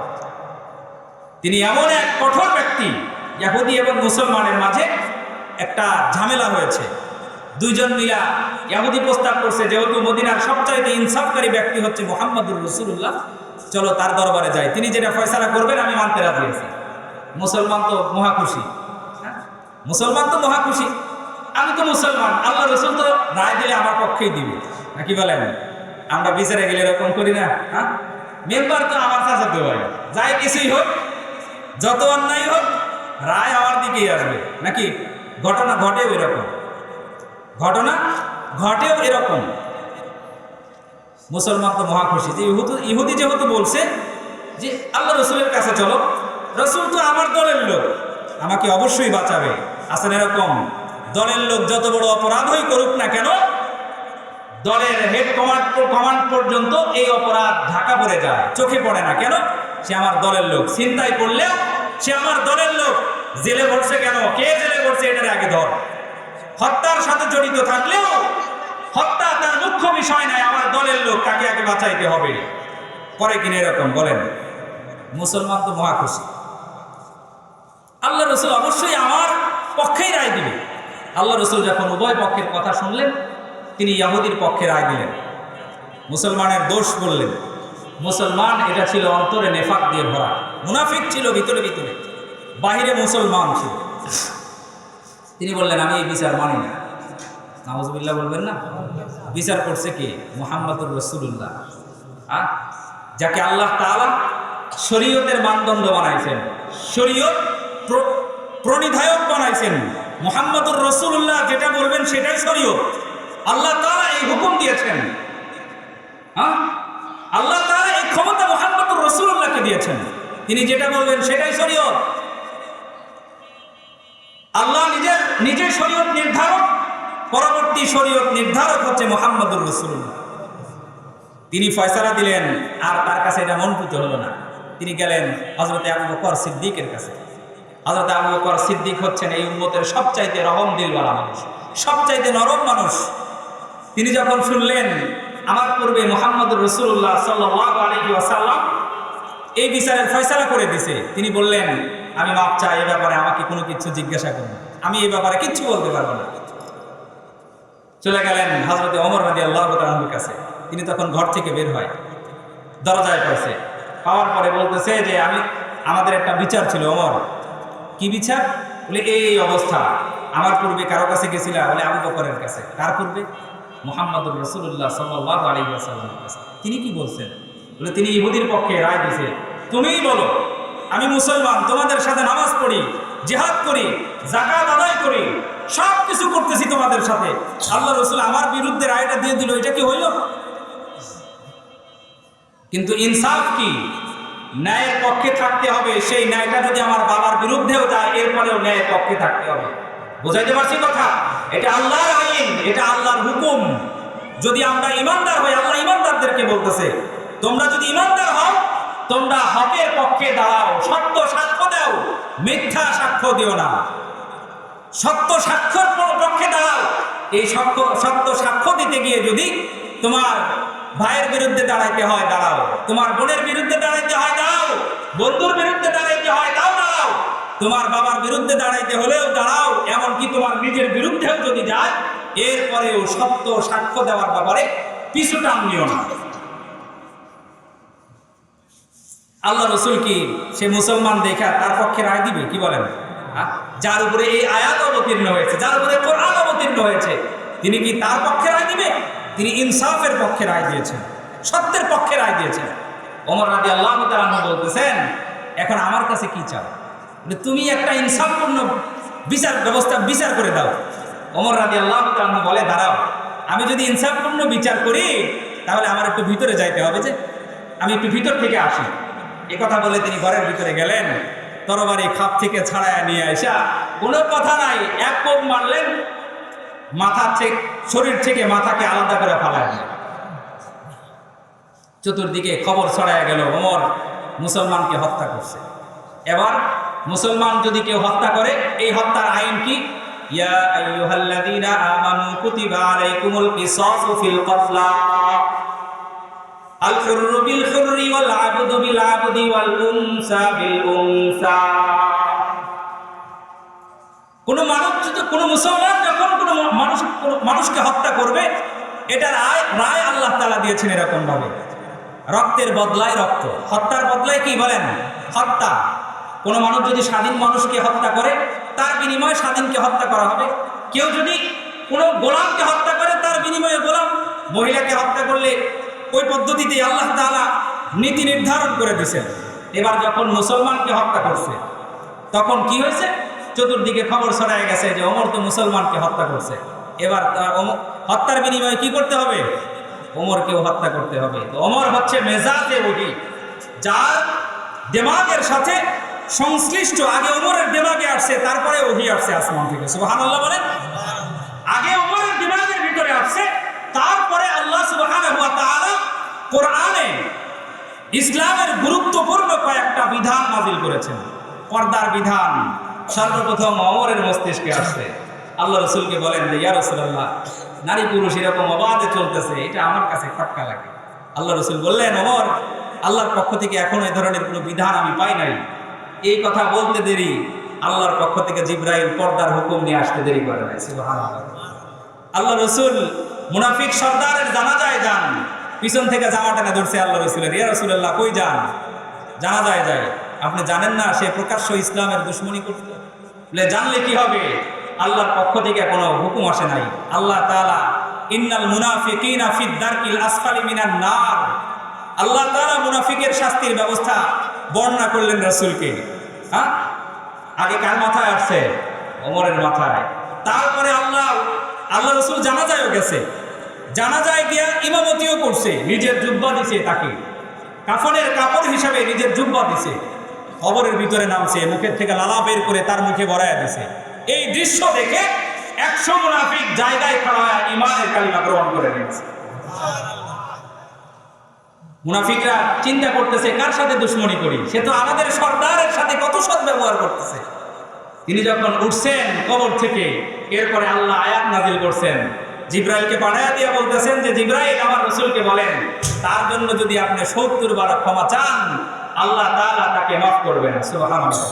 তিনি এমন এক কঠোর ব্যক্তি। ইহুদি এবং মুসলমানের মাঝে একটা ঝামেলা হয়েছে, দুইজন মিলা ইহুদি প্রস্তাব করছে, যেহেতু মদিনার সবচাইতে ইনসাফকারী ব্যক্তি হচ্ছে মুহাম্মদুর রাসূলুল্লাহ, চলো তার দরবারে যাই, তিনি যেটা ফয়সালা করবেন আমি মানতে রাজি আছি। মুসলমান তো মহা খুশি, মুসলমান তো মহা খুশি, আমি তো মুসলমান, আল্লাহ রসুল তো রায় দিলে আমার পক্ষেই দিবে, নাকি বলেন? আমরা বিচারে গেলে এরকম করি না? হ্যাঁ, মেম্বার তো আমার চাচাতো ভাই, যাই কিছুই হোক, যত অন্যায় হোক, রায় আমার দিকেই আসবে, নাকি? ঘটনা ঘটেও এরকম, ঘটনা ঘটেও এরকম। মুসলমান তো মহা খুশি যে ইহুদি যেহেতু বলছে যে আল্লাহ রসুলের কাছে চলো, রসুল তো আমার দলের লোক, আমাকে অবশ্যই বাঁচাবে। আসেন এরকম দলের লোক যত বড় অপরাধই করুক না কেন, দলের হেড কমান্ড পর্যন্ত এই অপরাধ ঢাকা পড়ে যায়, চোখে পড়ে না। কেন? সে আমার দলের লোক। ছিনতাই করলেও সে আমার দলের লোক। জেলে ভরছে কেন, কে জেলে ভরছে এটার আগে ধর। হত্যার সাথে জড়িত থাকলেও হত্যা তার মুখ্য বিষয় নয়, আমার দলের লোক, তাকে আগে বাঁচাইতে হবে। করে কিনা এরকম বলেন? মুসলমান তো মহা খুশি, আল্লাহ রসুল অবশ্যই আমার পক্ষেই রায় দিবে। আল্লাহ রসুল যখন উভয় পক্ষের কথা শুনলেন, তিনি ইহুদির পক্ষে রায় দিলেন, মুসলমানের দোষ বললেন। মুসলমান এটা ছিল অন্তরে নেফাক দিয়ে ভরা, মুনাফিক ছিল ভিতরে ভিতরে, বাহিরে মুসলমান ছিল। তিনি বললেন আমি এই বিচার মানি না। নাউজুবিল্লাহ বলবেন না? বিচার করছে কে? মুহাম্মদুর রাসূলুল্লাহ, যাকে আল্লাহ তাআলা শরীয়তের মানদণ্ড বানাইছেন, শরীয়ত প্রণিধায়ক বানাইছেন। মুহাম্মদুর রাসূলুল্লাহ যেটা বলবেন সেটাই শরীয়ত। আল্লাহ তাআলা এই হুকুম দিয়েছেন, আল্লাহ তাআলা এই ক্ষমতা মুহাম্মদুর রাসূলুল্লাহকে দিয়েছেন, তিনি যেটা বলবেন সেটাই শরীয়ত। আল্লাহ নিজের শরীয়ত নির্ধারক, পরবর্তী শরীয়ত নির্ধারক হচ্ছে মুহাম্মদুর রাসূলুল্লাহ। তিনি ফয়সালা দিলেন, আর তার কাছে এটা মনপুত হলো না। তিনি গেলেন হযরতে আবু বকর সিদ্দিকের কাছে। হযরতে আবু বকর সিদ্দিক হচ্ছেন এই উম্মতের সবচাইতে রহম দিলওয়ালা মানুষ, সবচাইতে নরম মানুষ। তিনি যখন শুনলেন আমার পূর্বে মুহাম্মদুর রাসূলুল্লাহ সাল্লাল্লাহু আলাইহি ওয়াসাল্লাম এই বিচারের ফয়সালা করে দিয়েছে, তিনি বললেন আমি মাপ চাই, এই ব্যাপারে আমাকে কোনো কিছু জিজ্ঞাসা করুন, আমি এই ব্যাপারে কিচ্ছু বলতে পারবো না। চলে গেলেন হযরতে ওমর রাদিয়াল্লাহু তাআলার কাছে। তিনি তখন ঘর থেকে বের হয়, দরজায় পড়ছে, পাওয়ার পরে বলতেছে যে আমাদের একটা বিচার ছিল ওমর। কি বিচার? বলে এই অবস্থা, আমার পূর্বে কারো কাছে গেছিলাম, বলে আবু বকরের কাছে। কার পূর্বে? মুহাম্মদুর রাসূলুল্লাহ সাল্লাল্লাহু আলাইহি ওয়াসাল্লামের কাছে। তিনি কি বলছেন? বলে তিনি ইহুদির পক্ষে রায় দিয়েছে। তুমিই বলো, আমি মুসলমান, তোমাদের সাথে নামাজ পড়ি, জিহাদ করি, যাকাত আদায় করি, সব কিছু করতেছি তোমাদের সাথে, আল্লাহ রাসূল আমার বিরুদ্ধে রায়টা দিয়ে দিল, এটা কি হইল? কিন্তু ইনসাফ কি? ন্যায়ের পক্ষে থাকতে হবে, সেই ন্যায়টা যদি আমার বাবার বিরুদ্ধেও যায় এরপরেও ন্যায়ের পক্ষে থাকতে হবে। বুঝাইতে পারছি কথা? এটা আল্লাহর আইন, এটা আল্লাহর হুকুম। যদি আমরা ইমানদার হই, আল্লাহ ইমানদারদেরকে বলতেছে তোমরা যদি ইমানদার হও তোমরা হকের পক্ষে দাঁড়াও, সত্য সাক্ষ্য দাও, মিথ্যা সাক্ষ্য দিও না। সত্য সাক্ষ্যর পক্ষে দাঁড়াও। এই সত্য সাক্ষ্য দিতে গিয়ে যদি তোমার ভাইয়ের বিরুদ্ধে দাঁড়াইতে হয় দাঁড়াও, তোমার বোনের বিরুদ্ধে দাঁড়াইতে হয় দাঁড়াও, বন্ধুর বিরুদ্ধে দাঁড়াইতে হয় দাঁড়াও, তোমার বাবার বিরুদ্ধে দাঁড়াইতে হলেও দাঁড়াও, এমনকি তোমার নিজের বিরুদ্ধেও যদি যায় এরপরেও সত্য সাক্ষ্য দেওয়ার ব্যাপারে পিছু টান নিও না। আল্লাহ রসুল কি সে মুসলমান দেখা তার পক্ষে রায় দিবে? কি বলেন? যার উপরে এই আয়াত অবতীর্ণ হয়েছে, যার উপরে কোরআন অবতীর্ণ হয়েছে, তিনি কি তার পক্ষে রায় দিবে? তিনি ইনসাফের পক্ষে রায় দিয়েছেন, সত্যের পক্ষে রায় দিয়েছেন। ওমর রাদিয়াল্লাহু তাআলা আনহু বলতেছেন এখন আমার কাছে কি চাও? তুমি একটা ইনসাফপূর্ণ বিচার করে দাও। ওমর রাদিয়াল্লাহু তাআলা আনহু বলে দাঁড়াও, আমি যদি ইনসাফপূর্ণ বিচার করি তাহলে আমার একটু ভিতরে যাইতে হবে, যে আমি একটু ভিতর থেকে আসি। এ কথা বলে তিনি ঘরের ভিতরে গেলেন, তরবারি খাপ থেকে ছাড়াইয়া নিয়ে আসা, কোনো কথা নাই, এক কোপ মারলেন, শরীর থেকে মাথাকে আলাদা করে ফেলায়। চতুর্দিকে খবর ছড়াইয়া গেল ওমর মুসলমানকে হত্যা করছে। এবার মুসলমান যদি কেউ হত্যা করে, এই হত্যার আইন কি? ইয়া আইয়ুহাল্লাযীনা আমানু কুতিবা আলাইকুমুল কিসাসু ফিল কতলা আল হুররু বিল হুররি ওয়াল আবদু বিল আবদি ওয়াল উনসা বিল উনসা। কোন মুসলমান যখন কোন মানুষকে হত্যা করবে, এটার রায় আল্লাহ তাআলা দিয়েছেন এরকম ভাবে, রক্তের বদলায় রক্ত, হত্যার বদলায় কি বলেন? হত্যা। কোন মানুষ যদি স্বাধীন মানুষকে হত্যা করে তার বিনিময়ে স্বাধীনকে হত্যা করা হবে। কেউ যদি কোনো গোলামকে হত্যা করে তার বিনিময়ে গোলাম। মহিলাকে হত্যা করলে ওই পদ্ধতিতে আল্লাহ তাআলা নীতি নির্ধারণ করে দিয়েছেন। এবার যখন মুসলমানকে হত্যা করছে তখন কি হয়েছে? চতুর্দিকে খবর ছড়ায় গেছে যে ওমর তো মুসলমানকে হত্যা করছে। এবার হত্যার বিনিময়ে কি করতে হবে? ওমরকেও হত্যা করতে হবে। তো ওমর হচ্ছে মেজাজে ওহী, যার দিমাগের সাথে সংশ্লিষ্ট। আগে ওমরের দিমাগে আসছে, তারপরে ওহী আসছে আসমান থেকে। সুবহানাল্লাহ বলেন। আগে ওমরের দিমাগের ভিতরে আসছে, তারপরে আল্লাহ সুবহানাহু ওয়া তাআলা কোরআনে ইসলামের গুরুত্বপূর্ণ কয়েকটা বিধান নাযিল করেছেন। পর্দার বিধান সর্বপ্রথম ওমরের মস্তিষ্কে আসছে। আল্লাহ রাসূলকে বলেন যে ইয়া রাসূলুল্লাহ, নারী পুরুষ এরকম অবাধে চলতেছে, এটা আমার কাছে খটকা লাগে। আল্লাহ রাসূল বললেন, ওমর, আল্লাহর পক্ষ থেকে এখনো এই ধরনের কোনো বিধান আমি পাই নাই। এই কথা বলতে দেরি আল্লাহর পক্ষ থেকে জিবরাইল পর্দার হুকুম নিয়ে আসতে দেরি করে নাই। সুবহানাল্লাহ। আল্লাহ রাসূল মুনাফিক সর্দারের জানাজায় যান, পিছন থেকে জামা টেনে ধরছে আল্লাহ রাসূলের। ইয়া রাসূলুল্লাহ, কই যান? জানাজায় যায়। আপনি জানেন না সে প্রকাশ্য ইসলামের দুশমনী করত? বলে জানলে কি হবে? আল্লাহর পক্ষ থেকে কোনো হুকুম আসে নাই। আল্লাহ তাআলা ইন্নাল মুনাফিকিনা ফিদ দারকিল আসফালি মিনান নার, আল্লাহ তাআলা মুনাফিকের শাস্তির ব্যবস্থা বর্ণনা করলেন রাসূলকে। আগে কার মাথায় আসছে? ওমরের মাথায়। তারপরে আল্লাহ রাসূল জানাজায়ও গেছে, জানাজায় গিয়া ইমামতিও করছে, নিজের জুব্বা দিছে, তাকে কাফনের কাপড় হিসাবে নিজের জুব্বা দিছে, কবরের ভিতরে নামছে, মুখের থেকে লালা বের করে তার মুখে ভরায়া দিছে। এই দৃশ্য দেখে 100 মুনাফিক জায়গায় খাড়া ঈমানের কালিমা গ্রহণ করে নিয়েছে। মুনাফিকরা চিন্তা করতেছে কার সাথে দুশমনী করি, সে তো আমাদের সর্দারের সাথে কত সৎ ব্যবহার করতেছে। তিনি যখন উঠছেন কবর থেকে, এরপরে আল্লাহ আয়াত নাযিল করছেন, জিবরাইলকে পাঠায়া দিয়া বলতেছেন যে জিবরাইল আমার রাসূলকে বলেন তার জন্য যদি আপনি 70 বার ক্ষমা চান আল্লাহ তাআলা তাকে মাফ করবে না। সুবহানাল্লাহ।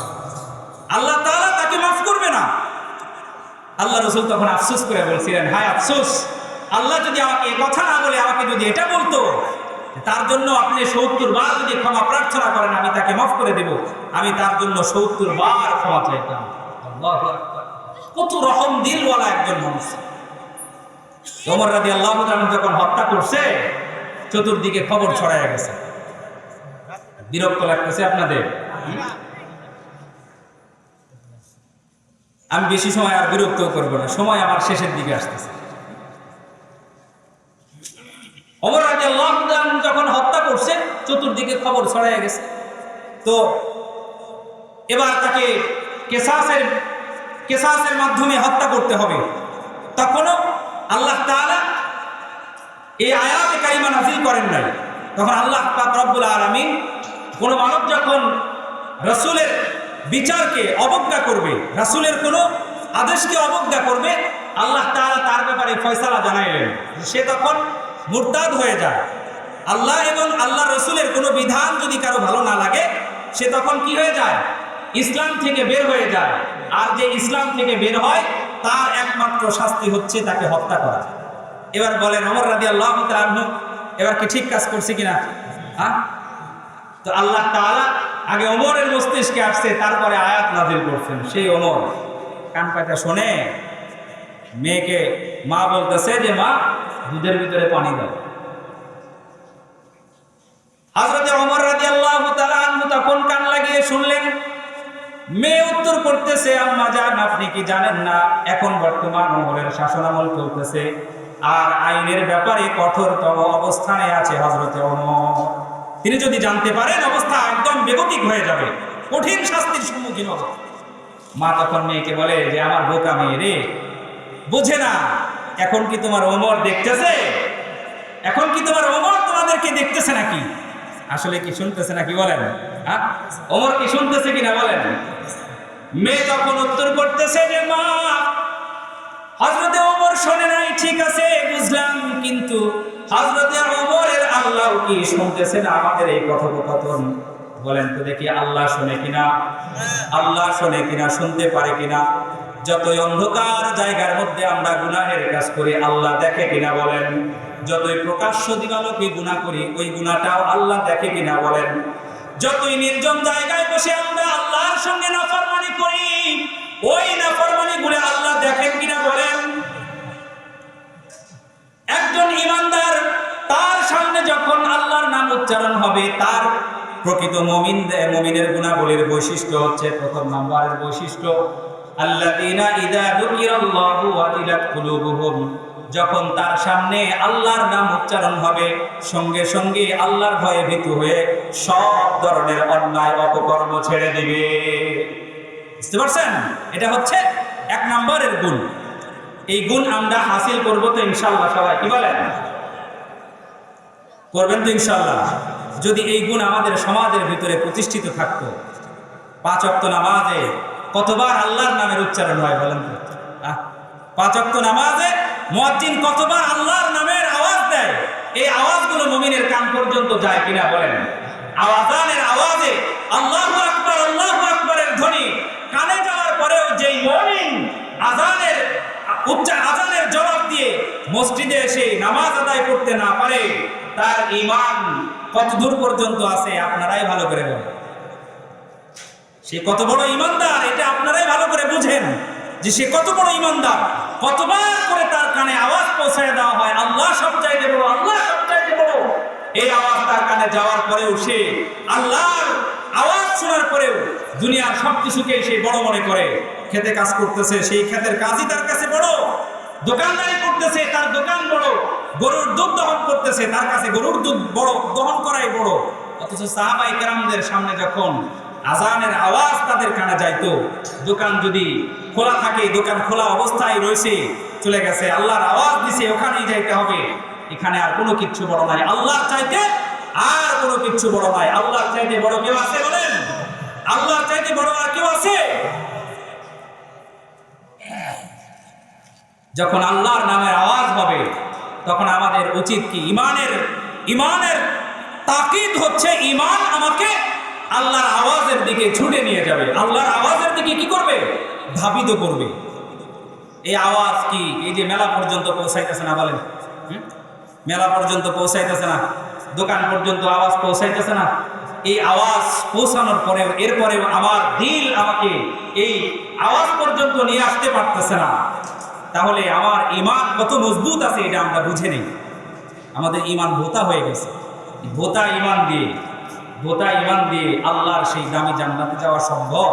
আল্লাহ তাআলা তাকে মাফ করবে না। আল্লাহ রাসূল তখন আফসোস করে বলছিলেন, হায় আফসোস, আল্লাহ যদি আমাকে এই কথা না বলে আমাকে যদি এটা বলতো তার জন্য আপনি 70 বার যদি ক্ষমা প্রার্থনা করেন আমি তাকে মাফ করে দেব, আমি তার জন্য 70 বার ক্ষমা চাইতাম। আল্লাহু আকবার। কত রহম দিলওয়ালা একজন মানুষ। ওমর রাদিয়াল্লাহু তাআলা যখন হত্যা করছে চতুর্দিকে খবর ছড়ায় গেছে। বিরক্ত লাগতেছে আপনাদের? আমি বেশি সময় আর বিরক্ত করব না, সময় আমার শেষের দিকে আসতেছে। ওমর রাদিয়াল্লাহু তাআলা যখন হত্যা করছে চতুর্দিকে খবর ছড়ায় গেছে। তো এবার তাকে কেসাসের মাধ্যমে হত্যা করতে হবে। তখনও আল্লাহ তাআলা এই আয়াতে কারিমা নাযিল করেন নাই। তখন আল্লাহ পাক রব্বুল আলামিন কোন মানব যখন রাসূলের বিচারকে অবজ্ঞা করবে, রাসূলের কোন আদেশকে অবজ্ঞা করবে, আল্লাহ তাআলা তার ব্যাপারে ফয়সালা জানাইলেন। সে তখন মুরতাদ হয়ে যায়। আল্লাহ এবং আল্লাহ রাসূলের কোনো বিধান যদি কারো ভালো না লাগে, সে তখন কি হয়ে যায়? ইসলাম থেকে বের হয়ে যায়। আর যে ইসলাম থেকে বের হয় তার একমাত্র শাস্তি হচ্ছে তাকে হত্যা করা। এবার বলেন ওমর রাদিয়াল্লাহু তাআলা আনহু এবার কি ঠিক কাজ করছে কিনা? হ্যাঁ, তো আল্লাহ তাআলা আগে ওমরের মস্তিষ্কে আসছে, তারপরে আয়াত নাযিল করছেন। সেই ওমর কান পাতা শোনে, মেয়েকে মা বলতেছে যে মা দুধের ভিতরে পানি দাও। হযরত ওমর রাদিয়াল্লাহু তাআলা আনহু তখন কান লাগিয়ে শুনলেন। মেয়ে উত্তর করতেছে, আম্মা জান আপনি কি জানেন না এখন বর্তমান ওমরের শাসনামল চলতেছে, আর আইনের ব্যাপারে কঠোরতম অবস্থানে আছে হযরত ওমর। তিনি যদি জানতে পারেন অবস্থা একদম বেগতিক হয়ে যাবে, কঠিন শাস্তির সম্মুখীন হবে। মা তখন মেয়েকে বলে যে আমার বোকা মেয়ে রে, বুঝে না এখন কি তোমার ওমর দেখতেছে? এখন কি তোমার ওমর তোমাদেরকে দেখতেছে নাকি? আসলে কি শুনতেছে নাকি বলেন? হ্যাঁ, ওমর কি শুনতেছে কিনা বলেন? মেয়ে তখন উত্তর করতেছে যে মা হযরতে ওমর শোনে নাই, ঠিক আছে বুঝলাম, কিন্তু হযরতে ওমরের আল্লাহ কি শুনতেছে না আমাদের এই কথোপকথন? বলেন তো দেখি আল্লাহ শোনে কিনা, আল্লাহ শোনে কিনা, শুনতে পারে কিনা? যতই অন্ধকার জায়গার মধ্যে আমরা গুনাহের কাজ করি আল্লাহ দেখে কিনা বলেন? যতই প্রকাশ্য দিবালোকে গুনাহ করি ওই গুনাহটাও আল্লাহ দেখে কিনা বলেন? যতই নির্জন জায়গায় বসে আমরা আল্লাহর সঙ্গে নাফরমানি করি ওই নাফরমানি গুলো আল্লাহ দেখেন কিনা বলেন? একজন ঈমানদার তার সামনে যখন আল্লাহর নাম উচ্চারণ হবে, তার প্রকৃত মুমিনের গুণাবলীর বৈশিষ্ট্য হচ্ছে, প্রথম নাম্বারের বৈশিষ্ট্য আল্লাযীনা ইযা যুকিরাল্লাহু ওয়াজিলাত কুলুবুহুম, যখন তার সামনে আল্লাহর নাম উচ্চারণ হবে সঙ্গে সঙ্গে আল্লাহর ভয়ে ভীত হয়ে সব ধরনের অন্যায় অপকর্ম ছেড়ে দিবে। বুঝতে পারছেন? এটা হচ্ছে এক নম্বরের গুণ। এই গুণ আমরা হাসিল করব তো ইনশাআল্লাহ। সবাই কি বলেন? করবেন তো ইনশাআল্লাহ? যদি এই গুণ আমাদের সমাজের ভিতরে প্রতিষ্ঠিত থাকতো। 5 ওয়াক্ত নামাজে কতবার আল্লাহর নামের উচ্চারণ হয় বলেন তো? 5 ওয়াক্ত নামাজে মুয়াজ্জিন কতবার আল্লাহর নামের আওয়াজ দেয়, এই আওয়াজগুলো মুমিনের কান পর্যন্ত যায় কিনা বলেন? আওয়াজানের আওয়াজে আল্লাহু আকবারের ধ্বনি কানে যাওয়ার পরেও যেই মুমিন আজানের জবাব দিয়ে মসজিদে এসে নামাজ আদায় করতে না পারে, তার ঈমান কত দূর পর্যন্ত আছে আপনারাই ভালো করে বলেন। সে কত বড় ঈমানদার এটা আপনারাই ভালো করে বুঝেন, যে সে কত বড় ঈমানদার। কতবার করে তার কানে আওয়াজ পৌঁছায় দেওয়া হয় আল্লাহ সবচাইতে বড়, আল্লাহ সবচাইতে বড়। এই আওয়াজ তার কানে যাওয়ার পরেও সে আল্লাহর আওয়াজ শোনার পরেও দুনিয়ার সবকিছুকে সে বড় মনে করে। খেতে কাজ করতেছে, সেই ক্ষেতের কাজই তার কাছে বড়। দোকানদারি করতেছে, তার দোকান বড়। গরুর দুধ দহন করতেছে, তার কাছে গরুর দুধ বড়, দহন করাই বড়। অথচ সাহাবায়ে কেরামদের সামনে যখন আজানের আওয়াজ তাদের কানে যাইতো, দোকান যদি খোলা থাকে, দোকান খোলা অবস্থায় রয়েছে, চলে গেছে, আল্লাহর আওয়াজ দিছে ওখানেই যাইতে হবে, এখানে আর কোনো কিচ্ছু বড় নাই, আল্লাহর চাইতে আর কোনো কিচ্ছু বড় নাই। আল্লাহর চাইতে বড় কেউ আছে বলেন? আল্লাহর চাইতে বড় আর কেউ আছে? যখন আল্লাহর নামের আওয়াজ হবে তখন আমাদের উচিত কি? ইমানের তাকিদ হচ্ছে ঈমান আমাকে আল্লাহর আওয়াজের দিকে ছুটে নিয়ে যাবে, আল্লাহর আওয়াজের দিকে কি করবে? ধাবিত করবে। এই আওয়াজ কি এই যে মেলা পর্যন্ত পৌঁছাইতেছে না বলেন? মেলা পর্যন্ত পৌঁছাইতেছে না, দোকান পর্যন্ত আওয়াজ পৌঁছাইতেছে না। এই আওয়াজ পৌঁছানোর পরেও এরপরেও আমার দিল আমাকে এই আওয়াজ পর্যন্ত নিয়ে আসতে পারতেছে না, তাহলে আমার ঈমান কত মজবুত আছে এটা আমরা বুঝে নেই। আমাদের ঈমান ভোতা হয়ে গেছে। ভোতা ঈমান দিয়ে আল্লাহর সেই দামি জান্নাতে যাওয়া সম্ভব?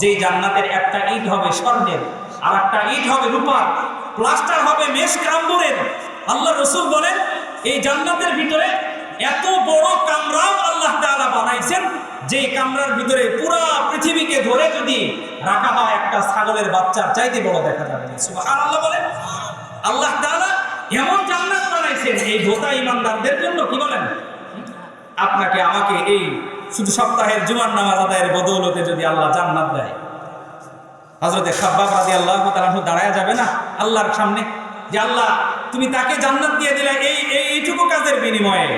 যেই জান্নাতের একটা ইট হবে স্বর্ণের, আর একটা ইট হবে রূপার, প্লাস্টার হবে মেশক আম্বরের। আল্লাহ রাসূল বলেন এই জান্নাতের ভিতরে এত বড় কামরাও আল্লাহ তাআলা বানাইছেন, যে কামরার ভিতরে পুরা পৃথিবীকে ধরে যদি রাখা হয় একটা ছাগলের বাচ্চার চাইতে বড় দেখা যাবে। সুবহানাল্লাহ বলেন। আল্লাহ তাআলা এমন জান্নাত বানাইছেন এই ভোতা ইমানদারদের জন্য। কি বলেন? আপনাকে আমাকে এই শুধু সপ্তাহের জুমার নামাজ আদায়ের বদৌলতে যদি আল্লাহ জান্নাত দেয়, হযরতে খাব্বাব রাদিয়াল্লাহু তাআলা দাঁড়ায়া যাবে না আল্লাহর সামনে যে আল্লাহ তুমি তাকে জান্নাত দিয়ে দিলে এইটুকু কাজের বিনিময়ে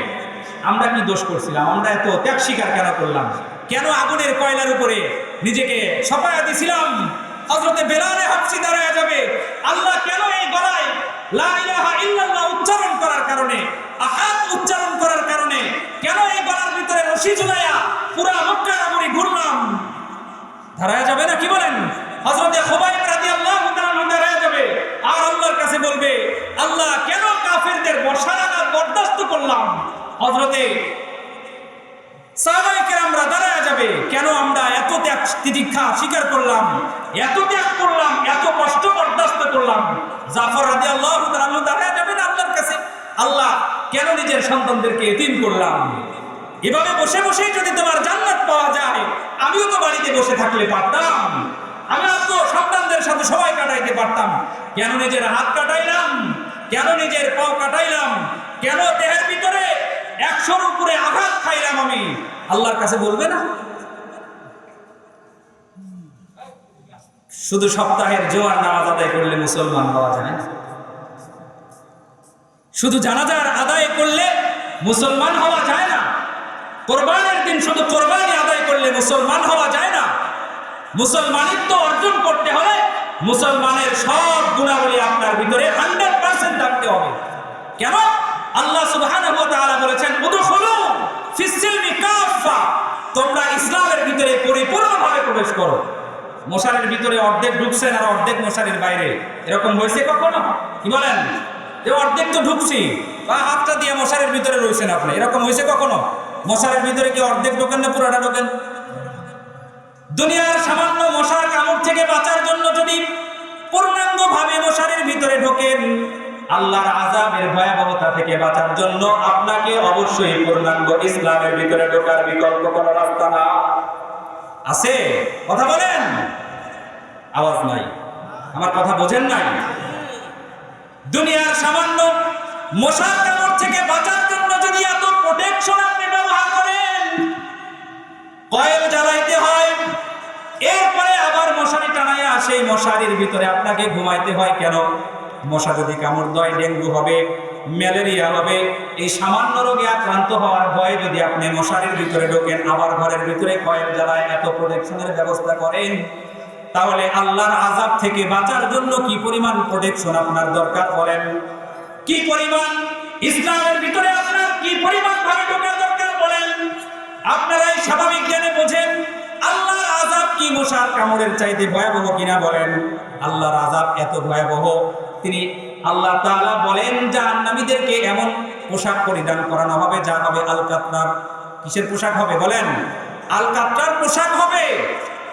আমরা কি দোষ করছিলাম? আমরা এত ত্যাগ স্বীকার কেন করলাম? কেন আগুনের কয়লার উপরে নিজেকে সপায়া দিছিলাম? হযরতে বেলালে হাবশী দাঁড়ায়া যাবে, আল্লাহ কেন এই গলায় লা ইলাহা ইল্লাল্লাহ উচ্চারণ করার কারণে, আহাদ উচ্চারণ করার কারণে কেন এই গলার ভিতরে রশি ঝুলাইয়া পুরা মক্কা নগরী ঘুরলাম? দাঁড়ায়া যাবে না? কি বলেন? হযরতে খুবাইব রাদিয়াল্লাহু তাআলা দাঁড়ায়া যাবে আর আল্লাহর কাছে বলবে আল্লাহ কেন কাফেরদের বর্ষারাঘাত বরদাস্ত করলাম? হযরতে সাহাবায়ে কেরামরা দাঁড়ায়া যাবে কেন আমরা এত ত্যাগ তিতিক্ষা স্বীকার করলাম, এত ত্যাগ করলাম, এত কষ্ট বরদাস্ত করলাম? জাফর রাদিয়াল্লাহু তাআলা দাঁড়ায়া যাবেন আল্লাহর কাছে আল্লাহ কেন নিজের সন্তানদেরকে এতিম করলাম? এভাবে বসে বসেই যদি তোমার জান্নাত পাওয়া যায়, আমিও তো বাড়িতে বসে থাকলে পারতাম, আমি তো সন্তানদের সাথে সময় কাটাইতে পারতাম। কেন নিজের হাত কাটাইলাম? কেন নিজের পাও কাটাইলাম? কেন দেহের ভিতরে 100-র উপরে আঘাত খাইলাম আমি? আল্লাহর কাছে বলবে না? শুধু সপ্তাহের জোয়ার নামাজ আদায় করলে মুসলমান হওয়া যায় না। শুধু জানাজার আদায় করলে মুসলমান হওয়া যায় না। কোরবানির দিন শুধু কোরবানি আদায় করলে মুসলমান হওয়া যায় না। মুসলমানিত্ব অর্জন করতে হলে মুসলমানের সব গুণাবলী আপনার ভিতরে 100% থাকতে হবে। কেন? আল্লাহ সুবহানাহু ওয়া তাআলা বলেছেন উদখুলু ফিস সিলমি কাফা, তোমরা ইসলামের ভিতরে পরিপূর্ণভাবে প্রবেশ করো। মশারির ভিতরে অর্ধেক ঢুকছেন আর অর্ধেক মশারির বাইরে, এরকম হয়েছে কখনো? কি বলেন? যে অর্ধেক তো ঢুকছি বা হাতটা দিয়ে মশারির ভিতরে রয়েছেন আপনি, এরকম হয়েছে কখনো? মশারির ভিতরে কি অর্ধেক ঢোকেন না পুরোটা ঢোকেন? দুনিয়ার সামান্য মশার কামড় থেকে বাঁচার জন্য যদি পূর্ণাঙ্গভাবে মশারির ভিতরে ঢোকেন, আল্লাহর আযাবের ভয়াবহতা থেকে বাঁচার জন্য আপনাকে অবশ্যই পূর্ণাঙ্গ ইসলামের ভিতরে ঢোকার বিকল্প কোনো রাস্তা না আছে? কথা বলেন, আওয়াজ নাই, আমার কথা বোঝেন নাই? দুনিয়ার সামান্য মশার কামড় থেকে বাঁচার জন্য যদি এত প্রোটেকশন আপনি ব্যবহার করেন, কয়েল জ্বালাইতে হয়, এরপরে আবার মশারি টানাইয়া সেই মশারির ভিতরে আপনাকে ঘুমাইতে হয় কেন? মশা যদি কামড় দেয় ডেঙ্গু হবে, ম্যালেরিয়া হবে, এই সামান্য রোগে আক্রান্ত হওয়ার ভয়ে যদি আপনি মশারির ভিতরে ঢোকেন, আবার ঘরের ভিতরে কয়েল জ্বালায় এত প্রোটেকশনের ব্যবস্থা করেন, তাহলে আল্লাহর আযাব থেকে বাঁচার জন্য কি পরিমাণ প্রোটেকশন আপনার দরকার বলেন? কি পরিমাণ ইসলামের ভিতরে আপনার কি পরিমাণ ভাবে ঢোকার দরকার বলেন? আপনারাই স্বাভাবিক জ্ঞানে বোঝেন আল্লাহর আযাব কি মশার কামড়ের চাইতে ভয়াবহ কিনা বলেন? আল্লাহর আযাব এত ভয়াবহ, তিনি আল্লাহ তাআলা বলেন জাহান্নামীদেরকে এমন পোশাক পরিধান করানো হবে যা হবে আল কাতরার। কিসের পোশাক হবে বলেন? আল কাতরার পোশাক হবে।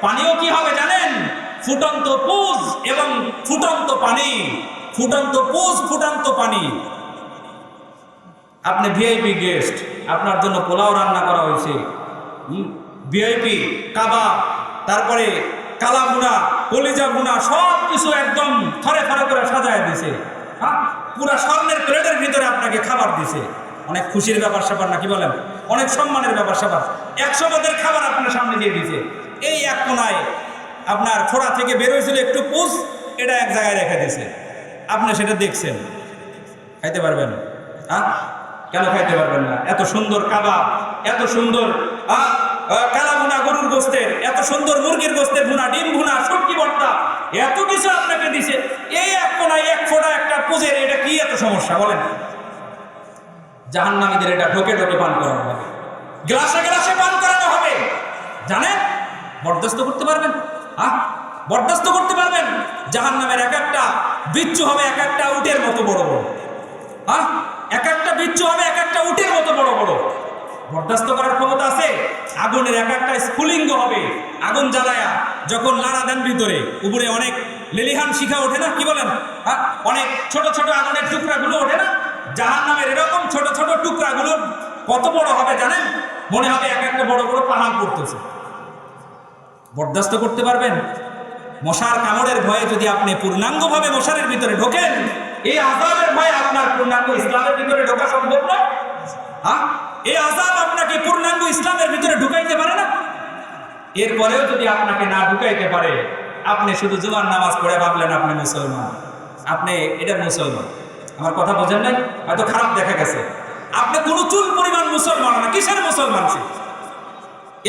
পানিও কি হবে জানেন? ফুটন্ত পুজ এবং ফুটন্ত পানি, ফুটন্ত পুজ, ফুটন্ত পানি। আপনি ভিআইপি গেস্ট, আপনার জন্য পোলাও রান্না করা হয়েছে, ভিআইপি কাবাব, তারপরে কালা ভুনা, কলিজা ভুনা, সব কিছু একদম থরে থরে করে সাজায় দিছে। হ্যাঁ, পুরা স্বর্ণের প্লেটের ভিতরে আপনাকে খাবার দিছে। অনেক খুশির ব্যাপার স্যাপার নাকি বলেন? অনেক সম্মানের ব্যাপার স্যাপার। 100 পদের খাবার আপনার সামনে দিয়ে দিছে। এই এক কোনায় আপনার ফোড়া থেকে বের হয়েছিল একটু পুষ, এটা এক জায়গায় রেখে দিছে, আপনি সেটা দেখছেন। খাইতে পারবেন? হ্যাঁ, কেন খাইতে পারবেন না? এত সুন্দর কাবাব, এত সুন্দর কালা ভুনা গরুর গোস্তের, এত সুন্দর মুরগির গোস্তের ভুনা, ডিম ভুনা, সবজি ভর্তা, এত কিছু আপনাকে দিছে। এই এক কোনায় এক ফোঁটা একটা পুজের, এটা কি এত সমস্যা বলেন? জাহান্নামীদের এটা ঢোকে ঢোকে পান করানো হবে, গ্লাসে গ্লাসে পান করানো হবে। জানেন? বরদাস্ত করতে পারবেন? হ্যাঁ, বরদাস্ত করতে পারবেন? জাহান্নামের এক একটা বিচ্ছু হবে এক একটা উটের মতো বড় বড়। হ্যাঁ, এক একটা বিচ্ছু হবে এক একটা উটের মতো বড় বড়। বরদাস্ত করার ক্ষমতা আছে? আগুনের এক একটা স্ফুলিঙ্গ হবে, আগুন জ্বালায়া যখন লাড়া দেন ভিতরে, উপরে অনেক লেলিহান শিখা ওঠে না? কি বলেন? হ্যাঁ, অনেক ছোট ছোট আগুনের টুকরাগুলো ওঠে না? জাহান্নামের এরকম ছোট ছোট টুকরাগুলো কত বড় হবে জানেন? মনে হবে এক একটা বড় বড় পাহাড় পড়তেছে। বরদাস্ত করতে পারবেন? মশার কামড়ের ভয়ে যদি আপনি পূর্ণাঙ্গভাবে মশারের ভিতরে ঢোকেন, এই আযাবের ভয়ে আপনার পূর্ণাঙ্গ ইসলামের ভিতরে ঢোকা সম্ভব না। হ্যাঁ, এই আযাব আপনাকে পূর্ণাঙ্গ ইসলামের ভিতরে ঢুকাইতে পারে না। এরপরেও যদি আপনাকে না ঢুকাইতে পারে, আপনি শুধু জুমার নামাজ পড়ে ভাবলেন আপনি মুসলমান, আপনি এটা মুসলমান। আমার কথা বোঝেন নাই? হয়তো খারাপ দেখা গেছে। আপনি কোনো চুল পরিমাণ মুসলমান না। কিসের মুসলমান?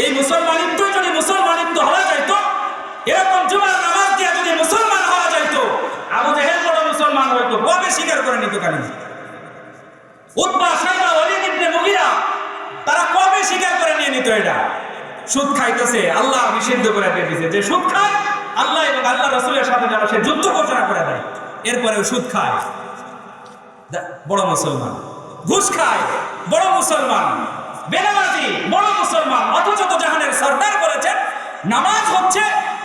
এই মুসলমানিত্ব যদি মুসলমানিত্ব হওয়া যাইতো, এরকম জুমার নামাজ দিয়ে যদি মুসলমান হওয়া যাইতো, আবু জেহেল বড় মুসলমান হইতো, কবে স্বীকার করে নিত? কেন উতবা, শাইবা, ওয়ালিদ ইবনে মুগীরা তারা কবে স্বীকার করে নিয়ে নিত? এটা সুদ খাইতেছে, আল্লাহ নিষিদ্ধ করে দিয়েছে যে সুদ খায়, আল্লাহ এবং আল্লাহ রাসূলের সাথে যেন সে যুদ্ধ ঘোষণা করে দেয়। এরপরেও সুদ খায়, বড় মুসলমান। ঘুষ খায়, বড় মুসলমান। বেনামাজি, বড় মুসলমান। অথচ তো জাহানের সরদার বলেছেন নামাজ হচ্ছে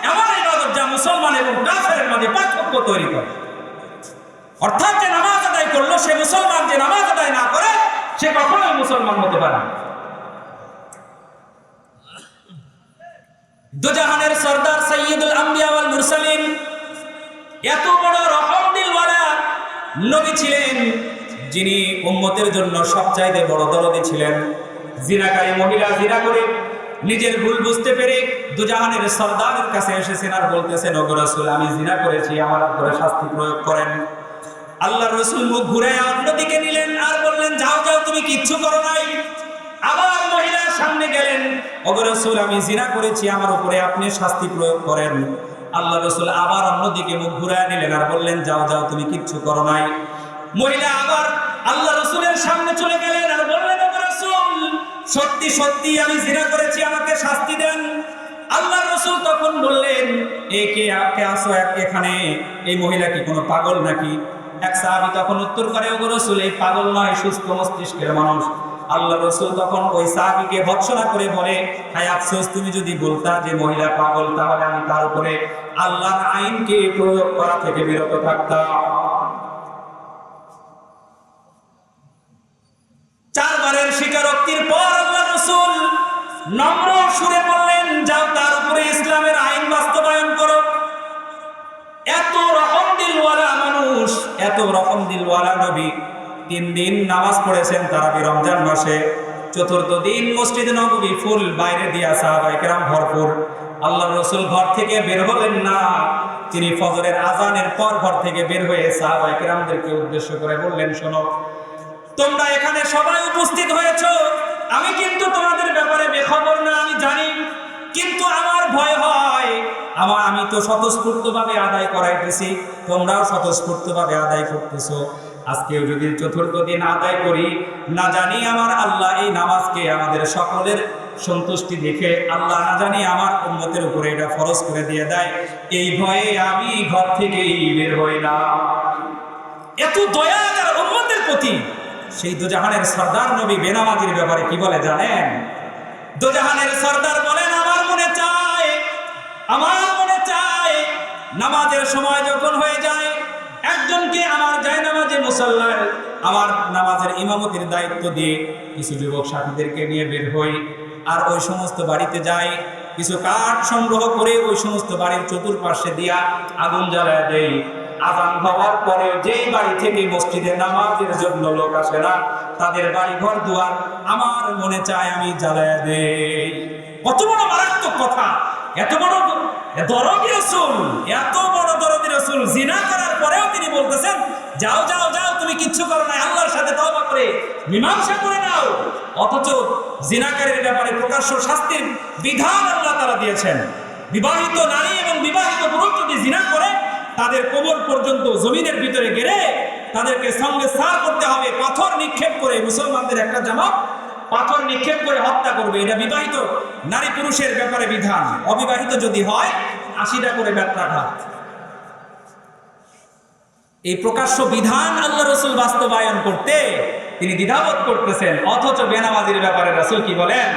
এমন ইবাদত যা মুসলমান এবং কাফেরের মাঝে পার্থক্য তৈরি করে। অর্থাৎ যে নামাজ আদায় করলো সে মুসলমান, যে নামাজ আদায় না করে সে কখনোই মুসলমান হতে পারে না। দুজাহানের সরদার সাইয়্যিদুল আম্বিয়া ওয়াল মুরসালিন এত বড় রহম দিলওয়ালা নবী ছিলেন, যিনি উম্মতের জন্য সবচাইতে বড় দরদি ছিলেন। জিনাকারী মহিলা জিনা করে নিজের ভুল বুঝতে পেরে দুজাহানের সরদারের কাছে এসেছেন আর বলতেছেন, ওগো রাসূল, আমি জিনা করেছি, আমার উপরে শাস্তি প্রয়োগ করেন। আল্লাহর রাসূল মুখ ঘুরে অন্যদিকে নিলেন আর বললেন, যাও যাও, তুমি কিচ্ছু করো নাই। আবার মহিলার সামনে গেলেন, ওগো রাসূল, আমি জিনা করেছি, আমার উপরে আপনি শাস্তি প্রয়োগ করেন। আল্লাহর রাসূল আবার অন্যদিকে মুখ ঘুরায় নিলেন আর বললেন, যাও যাও, তুমি কিচ্ছু করো নাই। মহিলা আবার আল্লাহ রাসূলের সামনে চলে গেলেন আর বললেন, ওগো রাসূল, সত্যি সত্যি আমি জিনা করেছি, আমাকে শাস্তি দেন। আল্লাহর রাসূল তখন বললেন, কে আসো এখানে? এই মহিলা কি কোনো পাগল নাকি? এক সাহাবী তখন উত্তর করে, ওগো রাসূল, এই পাগল নয়, সুস্থ মস্তিষ্কের মানুষ। আল্লাহ রাসূল তখন ওই সাহাবীকে ভৎসনা করে বলে, হায় আফসোস, তুমি যদি বলতা যে মহিলা পাগল, তাহলে আমি তার উপরে আল্লাহর আইনকে প্রয়োগ করা থেকে বিরত থাকতাম। চারবারের স্বীকারোক্তির পর আল্লাহ রাসূল নম্র সুরে বললেন, যাও, তার উপরে ইসলামের আইন বাস্তবায়ন করো। এত রহম দিলওয়ালা মানুষ, এত রহম দিলওয়ালা নবী 3 দিন নামাজ পড়েছেন তারাবি রমজান মাসে। চতুর্থ দিন মসজিদে নববী ফুল বাইরে দিয়া, সাহাবায়ে কেরাম ভরপুর। আল্লাহর রাসূল ঘর থেকে বের হলেন না। তিনি ফজরের আযানের পর ঘর থেকে বের হয়ে সাহাবায়ে কেরামদেরকে উদ্দেশ্য করে বললেন, শোনো, তোমরা এখানে সবাই উপস্থিত হয়েছো, আমি কিন্তু তোমাদের ব্যাপারে বেখবর না, আমি জানি, কিন্তু আমার ভয় হয়। আমি তো স্বতঃস্ফূর্তভাবে আদায় করাইতেছি, তোমরাও স্বতঃস্ফূর্তভাবে আদায় করতেছো। আজকেও যদি চতুর্থ দিন আদায় করি, না জানি আমার আল্লাহ এই নামাজকে আমাদের সকলের সন্তুষ্টি দেখে আল্লাহ না জানি আমার উম্মতের উপরে এটা ফরজ করে দিয়ে দেয়। এই ভয়ে আমি ঘর থেকেই বের হই না। এত দয়া তার উম্মতের প্রতি। সেই দুজাহানের সরদার নবী বেনামাজির ব্যাপারে কি বলে জানেন? দুজাহানের সরদার বলেন, আমার মনে চায় নামাজের সময় যখন হয়ে যায়, একজনকে আমার জায়নামাজে মুসাল্লায় আমার নামাজের ইমামতির দায়িত্ব দিয়ে কিছু যুবক সাথীদেরকে নিয়ে বের হই, আর ওই সমস্ত বাড়িতে যাই, কিছু কাঠ সংগ্রহ করে ওই সমস্ত বাড়ির চতুর্পাশে দিয়া আগুন জ্বালায় দেই। আযান হওয়ার পরে যেই বাড়ি থেকে মসজিদে নামাজের জন্য লোক আসে না, তাদের বাড়ি ঘর দুয়ার আমার মনে চায় আমি জ্বালায় দেই। কত বড় মারাত্মক কথা! এত বড় দরদি রাসূল, এত বড় দরদি রাসূল জিনা করার পরেও তিনি বলতেছেন, যাও যাও যাও, তুমি কিচ্ছু করো না, আল্লাহর সাথে তওবা করে মীমাংসা করে নাও। অথচ জিনাকারীর ব্যাপারে প্রকাশ্য শাস্তির বিধান আল্লাহ তাআলা দিয়েছেন। বিবাহিত নারী এবং বিবাহিত পুরুষ যদি জিনা করে, তাদের কোমর পর্যন্ত জমিনের ভিতরে গেড়ে তাদেরকে সঙ্গে সার করতে হবে, পাথর নিক্ষেপ করে। মুসলমানদের একটা জামাত পাথর নিক্ষেপ করে হত্যা করবে, এটা বিবাহিত নারী পুরুষের ব্যাপারে বিধান। অবিবাহিত যদি হয় 80টা করে বেত্রাঘাত। এই প্রকাশ্য বিধান আল্লাহ রাসূল বাস্তবায়ন করতে তিনি দ্বিধাবোধ করতেছেন। অথচ বেনামাজির ব্যাপারে রাসূল কি বলেন?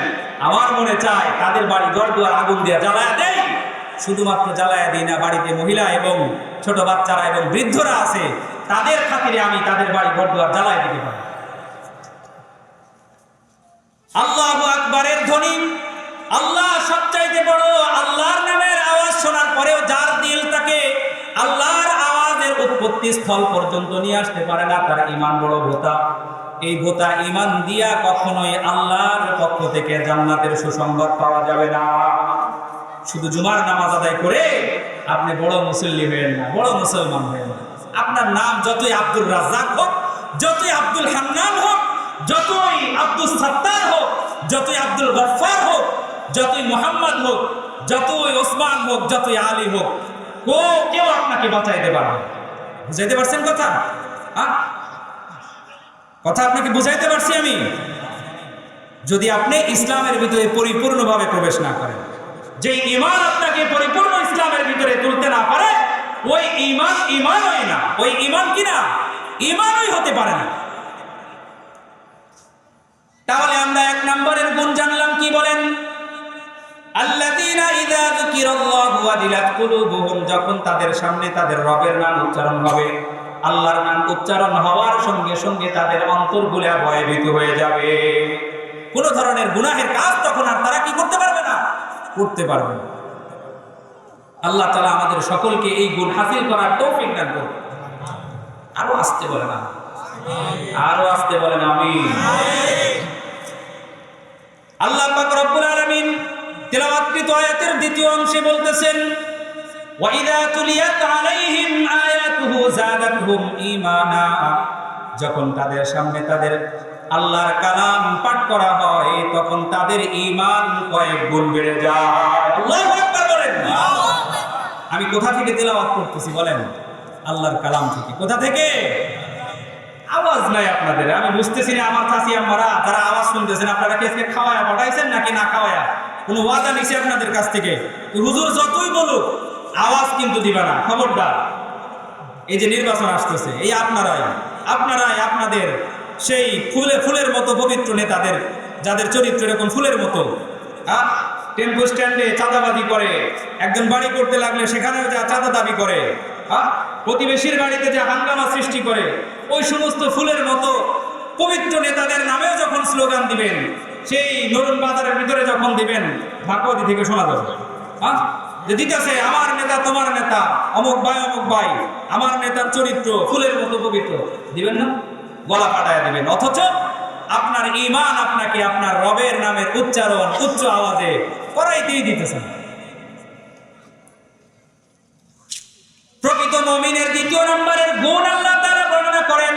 আমার মনে চায় তাদের বাড়ি ঘর দুয়ার আগুন দিয়ে জ্বালায়া দেয়। শুধুমাত্র জ্বালায়া দিই না, বাড়িতে মহিলা এবং ছোট বাচ্চারা এবং বৃদ্ধরা আছে, তাদের খাতিরে আমি তাদের বাড়ি ঘর দুয়ার জ্বালায় দিতে পারি। আল্লাহু আকবারের ধ্বনি, আল্লাহ সবচাইতে বড়। আল্লাহর নামের আওয়াজ শোনার পরেও যার দিল তাকে আল্লাহর আওয়াজের উৎপত্তি স্থল পর্যন্ত নিয়ে আসতে পারে না, তার ঈমান বড় ভোঁতা। এই ভোঁতা ঈমান দিয়া কখনোই আল্লাহর পক্ষ থেকে জান্নাতের সুসংবাদ পাওয়া যাবে না। শুধু জুমার নামাজ আদায় করে আপনি বড় মুসল্লি হয়েন না, বড় মুসলমান হয়েন না। আপনার নাম যতই আব্দুল রাজ্জাক হোক, যতই আব্দুল হান্নান হোক, যতই আব্দুল সাত্তার হোক, যতই আব্দুল গফফার হোক, যতই মোহাম্মদ হোক, যতই ওসমান হোক, যতই আলী হোক, কেউ আপনাকে বাঁচাইতে পারবে। বুঝাইতে পারছেন কথা? কথা আপনাকে বুঝাইতে পারছি আমি? যদি আপনি ইসলামের ভিতরে পরিপূর্ণভাবে প্রবেশ না করেন, যে ঈমান আপনাকে পরিপূর্ণ ইসলামের ভিতরে তুলতে না পারে, ওই ঈমান ঈমানই না, ওই ঈমান কি না, ঈমানই হতে পারে না। তাহলে আমরা এক নম্বরের গুণ জানলাম, কি বলেন? আল্লাযীনা ইযা যুকিরাল্লাহু ওয়াজিলাত কুলুবুহুম, যখন তাদের সামনে তাদের রবের নাম উচ্চারণ হবে, আল্লাহর নাম উচ্চারণ হওয়ার সঙ্গে সঙ্গে তাদের অন্তরগুলো ভয়ভীত হয়ে যাবে। কোন ধরনের গুনাহের কাজ তখন আর তারা কি করতে পারবে না, করতে পারবে না। আল্লাহ তাআলা আমাদের সকলকে এই গুণ হাসিল করার তৌফিক দান করুন। আরো আসতে বলেন আমিন, আরো আসতে বলেন আমিন। আল্লাহ পাক রব্বুল আলামিন তিলাওয়াতকৃত আয়াতের দ্বিতীয় অংশে বলতেছেন, ওয়াইদা তুলিয়াত আলাইহিম আয়াতুহু যাদাতহুম ঈমানা, যখন তাদের সামনে তাদের আল্লাহর কালাম পাঠ করা হয় তখন তাদের ঈমান কয়েক গুণ বেড়ে যায়। আল্লাহু আকবার বলেন। আমি কোথা থেকে তেলাওয়াত করতেছি বলেন? আল্লাহর কালাম থেকে। কোথা থেকে? আওয়াজ নাই আপনাদের, আমি বুঝতেছি না। আমার চাচি আম্মারা যারা আওয়াজ শুনতেছেন, আপনারা কি আজকে খাওয়ায়া পাঠাইছেন নাকি না খাওয়ায়া? কোনো ওয়াদা নিছে আপনাদের কাছ থেকে? হুজুর যতই বলুক আওয়াজ কিন্তু দিবা না, খবরদার। এই যে নির্বাচন আসতেছে, এই আপনারাই আপনাদের সেই ফুলের মতো পবিত্র নেতাদের, যাদের চরিত্র এরকম ফুলের মতো, টেম্পো স্ট্যান্ডে চাঁদাবাজি করে, একজন বাড়ি করতে লাগলে সেখানেও যা চাঁদা দাবি করে, প্রতিবেশীর বাড়িতে যা হাঙ্গামা সৃষ্টি করে, ওই সমস্ত ফুলের মতো পবিত্র নেতাদের নামেও যখন স্লোগান দিবেন, সেই নরুন বাজারের ভিতরে যখন দিবেন, ভাকুয়াদি থেকে শোনা যাবে যে দিতেছে আমার নেতা তোমার নেতা, অমুক ভাই, আমার নেতার চরিত্র ফুলের মতো পবিত্র, দিবেন না? গলা ফাটায় দিবেন। অথচ আপনার ঈমান আপনাকে আপনার রবের নামের উচ্চারণ উচ্চ আওয়াজে করাইতেই দিতেছেন। প্রকৃত মুমিনের দ্বিতীয় নম্বরের গুণ আল্লাহ তাআলা বর্ণনা করেন,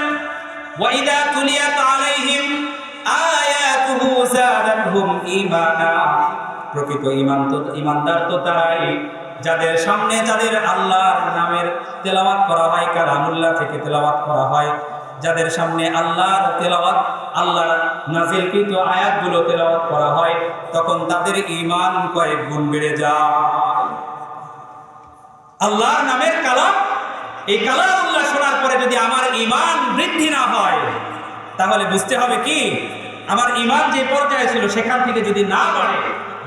ওয়াইদা তুলিয়াত আলাইহিম আয়াতুহু যাদাতহুম ঈমানা। প্রকৃত ঈমানদার তো তারাই যাদের সামনে যাদের আল্লাহর নামের তেলাওয়াত করা হয়, কালামুল্লাহ থেকে তেলাওয়াত করা হয়, যাদের সামনে আল্লাহর তেলাওয়াত, আল্লাহর নাজিলকৃত আয়াতগুলো তেলাওয়াত করা হয়, তখন তাদের ঈমান কয়েক গুণ বেড়ে যায়। আল্লাহর নামের কালাম, এই কালামুল্লাহ শোনার পরে যদি আমার ঈমান বৃদ্ধি না হয়, তাহলে বুঝতে হবে কি, আমার ঈমান যে পর্যায়ে ছিল সেখান থেকে যদি না বাড়ে,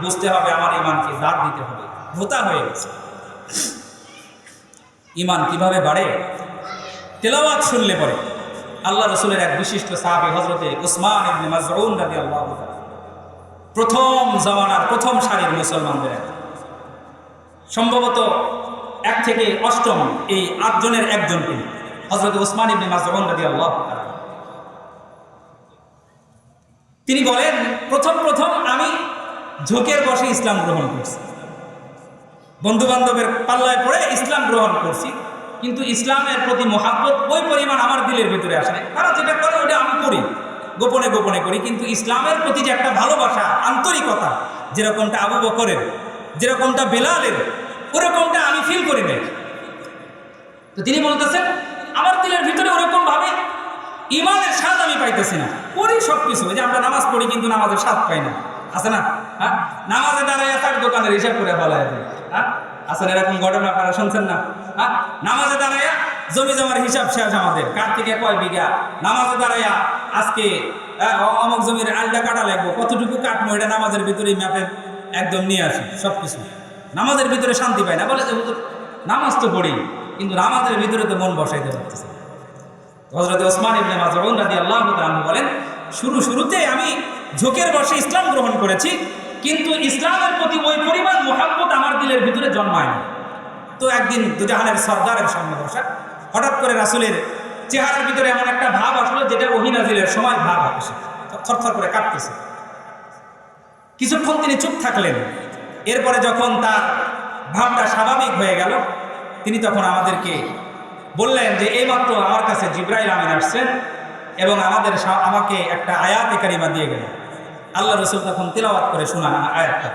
বুঝতে হবে আমার ঈমানকে দাঁড় দিতে হবে, ভোঁতা হয়ে গেছে। ঈমান কিভাবে বাড়ে? তেলাওয়াত শুনলে পরে। আল্লাহ রাসূলের এক বিশিষ্ট সাহাবী হযরতে উসমান ইবনে মাযউন রাদিয়াল্লাহু তাআলা, প্রথম জামানার প্রথম সারির মুসলমানদের, সম্ভবত 1 থেকে 8ম এই 8 জনের একজন তিনি, হযরত উসমান ইবনে মাযউন রাদিয়াল্লাহু তাআলা। তিনি বলেন, প্রথম আমি ঝোঁকের বসে ইসলাম গ্রহণ করছি, বন্ধু বান্ধবের পাল্লায় পড়ে ইসলাম গ্রহণ করছি, কিন্তু ইসলামের প্রতি মহাব্বত ওই পরিমাণ আমার দিলের ভিতরে আসে না। তারা যেটা করে ওটা আমি করি, গোপনে গোপনে করি, কিন্তু ইসলামের প্রতি যে একটা ভালোবাসা, আন্তরিকতা, যেরকমটা আবু বকরের, যেরকমটা বেলালের, ওরকমটা আমি ফিল করি নাই। তো তিনি বলতেছেন, আমার দিলের ভিতরে ওরকম ভাবে ইমানের স্বাদ আমি পাইতেছি না। করি সবকিছু, যে আমরা নামাজ পড়ি কিন্তু নামাজের স্বাদ পাই না, আছে না? নামাজে দাঁড়ায় তার দোকানের হিসাব করে ফেলায় দেয়। আসলে এরকম ঘটনা আপনারা শুনছেন না? নামাজে দাঁড়াইয়া জমি জমার হিসাব শেষ, আমাদের কার থেকে কয় বিঘা, নামাজে দাঁড়াইয়া আজকে অমুক জমির আলটা কাটা লাগবো, কতটুকু কাটবো, এটা নামাজের ভিতরে ম্যাপে একদম নিয়ে আসি সবকিছু। নামাজের ভিতরে শান্তি পায় না, বলে যে নামাজ তো পড়ি কিন্তু নামাজের ভিতরে তো মন বসাইতে পারতেছে। হযরত ওসমান ইবনে মাযউন রাদিয়াল্লাহু তাআলা বলেন, শুরুতে আমি ঝোঁকের বশে ইসলাম গ্রহণ করেছি, কিন্তু ইসলামের প্রতি ওই পরিমাণ মোহাব্বত আমার দিলের ভিতরে জন্মায়নি। তো একদিন দুজাহানের সর্দারের সামনে বসা, হঠাৎ করে রাসূলের চেহারার ভিতরে এমন একটা ভাব আসলো যেটা ওহী নাজিলের সময় ভাব আসে, থরথর করে কাঁপতেছে। কিছুক্ষণ তিনি চুপ থাকলেন। এরপরে যখন তার ভাবটা স্বাভাবিক হয়ে গেল, তিনি তখন আমাদেরকে বললেন যে এইমাত্র আমার কাছে জিবরাইল আমিন আসছেন এবং আমাকে একটা আয়াতে কারিমা দিয়ে গেলেন। আল্লাহ রাসূল তখন তিলাওয়াত করে শোনান আয়াতটা,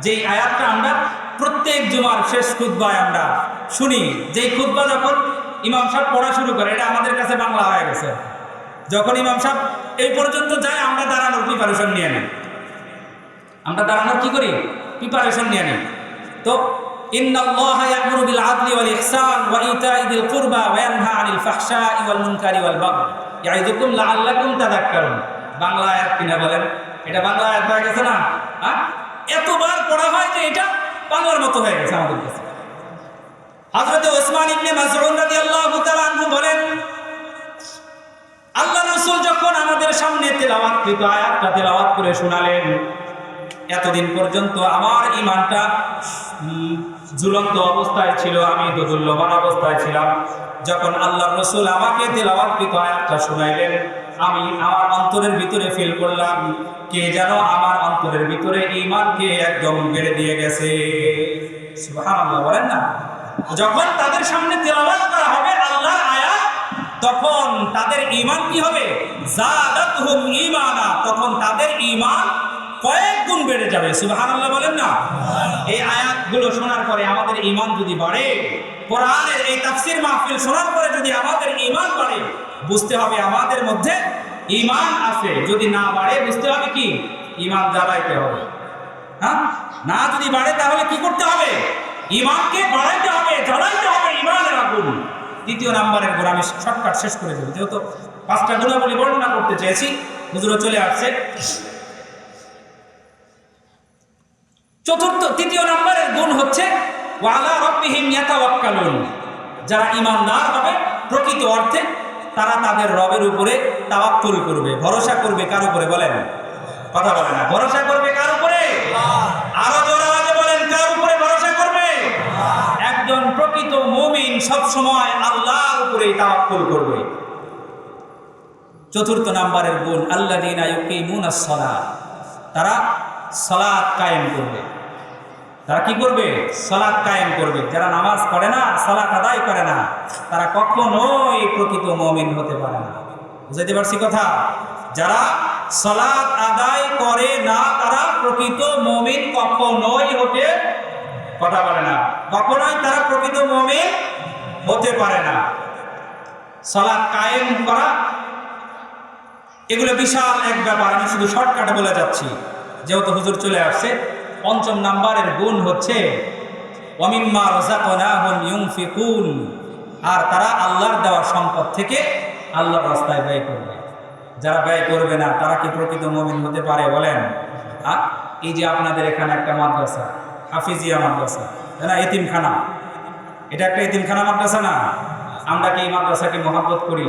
যেই আয়াতটা আমরা প্রত্যেক জুমার শেষ খুতবায় আমরা শুনি। যেই খুতবা যখন ইমাম সাহেব পড়া শুরু করে, এটা আমাদের কাছে বাংলা হয়ে গেছে। যখন ইমাম সাহেব এই পর্যন্ত যায়, আমরা দাঁড়ানোর প্রিপারেশন নিয়ে নিই। আমরা দাঁড়ানোর কি করি? প্রিপারেশন নিয়ে নিই। তো ইন্নাল্লাহা ইয়া'মুরু বিল আদলি ওয়াল ইহসান ওয়া ইতা'i যিল কুরবা ওয়া ইয়ানহা আনিল ফাহশাই ওয়াল মুনকারি ওয়াল বাগই ইয়া'iযুকুম লাআল্লাকুম তাযাক্কারুন। বাংলা আয়াত কিনা বলেন? এটা বাংলা আয়াত হয়ে গেছে না? এতবার পড়া হয় যে এটা বাংলার মতো হয়ে গেছে আমাদের কাছে। হযরত ওসমান ইবনে মাসউদ রাদিয়াল্লাহু তাআলা আনহু বলেন, আল্লাহ রাসূল যখন আমাদের সামনে তেলাওয়াতকৃত আয়াতটা তেলাওয়াত করে শোনালেন, এতদিন পর্যন্ত আমার ঈমানটা ঝুলন্ত অবস্থায় ছিল, আমি দোদুল্যমান অবস্থায় ছিলাম। যখন আল্লাহ রাসূল আমাকে তেলাওয়াতকৃত আয়াতটা শোনাইলেন, আমি আমার অন্তরের ভিতরে ফিল করলাম কে যেন আমার অন্তরের ভিতরে ঈমানকে একদম গেড়ে দিয়ে গেছে। সুবহানাল্লাহ, বলেন না? যখন তাদের সামনে তেলাওয়াত করা হবে আল্লাহর আয়াত, তখন তাদের ঈমান কি হবে? যাদাতহুম ঈমানা, তখন তাদের ঈমান কয়েক গুণ বেড়ে যাবে। সুবহানাল্লাহ, বলেন না? এই আয়াতগুলো শোনার পরে আমাদের ঈমান যদি বাড়ে, কোরআনের এই তাফসীর মাহফিল শোনার পরে যদি আমাদের ঈমান বাড়ে, বুঝতে হবে আমাদের মধ্যে ঈমান আছে। যদি না বাড়ে, বুঝতে হবে কি? ঈমান জ্বালাইতে হবে। না যদি বাড়ে তাহলে কি করতে হবে? ঈমানকে বাড়াইতে হবে, জ্বালাইতে হবে ঈমানের আগুন। দ্বিতীয় নাম্বারের গুণ আমি শর্টকাট শেষ করে দেব, যেহেতু 5টা গুণাবলী বর্ণনা করতে চেয়েছি, হুজুরও চলে আসছে। তৃতীয় নাম্বারের গুণ হচ্ছে ওয়া আলা রাব্বিহিম ইয়াতাওয়াক্কালুন। যারা ঈমানদার হবে প্রকৃত অর্থে, তারা তাদের রবের উপরে তাওয়াক্কুল করবে, ভরসা করবে। কার উপরে? বলেন, কথা বলে না। ভরসা করবে কার উপরে? আরো জোরে আওয়াজে বলেন, কার উপরে ভরসা করবে? একজন প্রকৃত মুমিন সব সময় আল্লাহর উপরে তাওয়াক্কুল করবে। চতুর্থ নাম্বারের গুণ আল্লাযীনা ইউকিমুনাস সালাত, তারা সালাত কায়েম করবে। তারা কি করবে? সালাত কায়েম করবে। যারা নামাজ পড়ে না, সালাত আদায় করে না, তারা কখনোই প্রকৃত মুমিন হতে পারে না। বুঝাইতে পারছি কথা? যারা সালাত আদায় করে না, তারা প্রকৃত মুমিন কখনোই হতে, কথা বলে না, কখনোই তারা প্রকৃত মুমিন হতে পারে না। সালাত কায়েম করা এগুলো বিশাল এক ব্যাপার, আমি শুধু শর্টকাটে বলে যাচ্ছি যেহেতু হুজুর চলে আসছে। পঞ্চম নাম্বারের গুণ হচ্ছে ওয়ামিম্মা রাযাকনাহুম ইউনফিকুন, আর তারা আল্লাহর দেওয়া সম্পদ থেকে আল্লাহর রাস্তায় ব্যয় করবে। যারা ব্যয় করবে না, তারা কি প্রকৃত মুমিন হতে পারে? বলেন। এই যে আপনাদের এখানে একটা মাদ্রাসা, হাফিজিয়া মাদ্রাসা, না এতিমখানা, এটা একটা এতিমখানা মাদ্রাসা না? আমরা কি এই মাদ্রাসাকে মহাব্বত করি?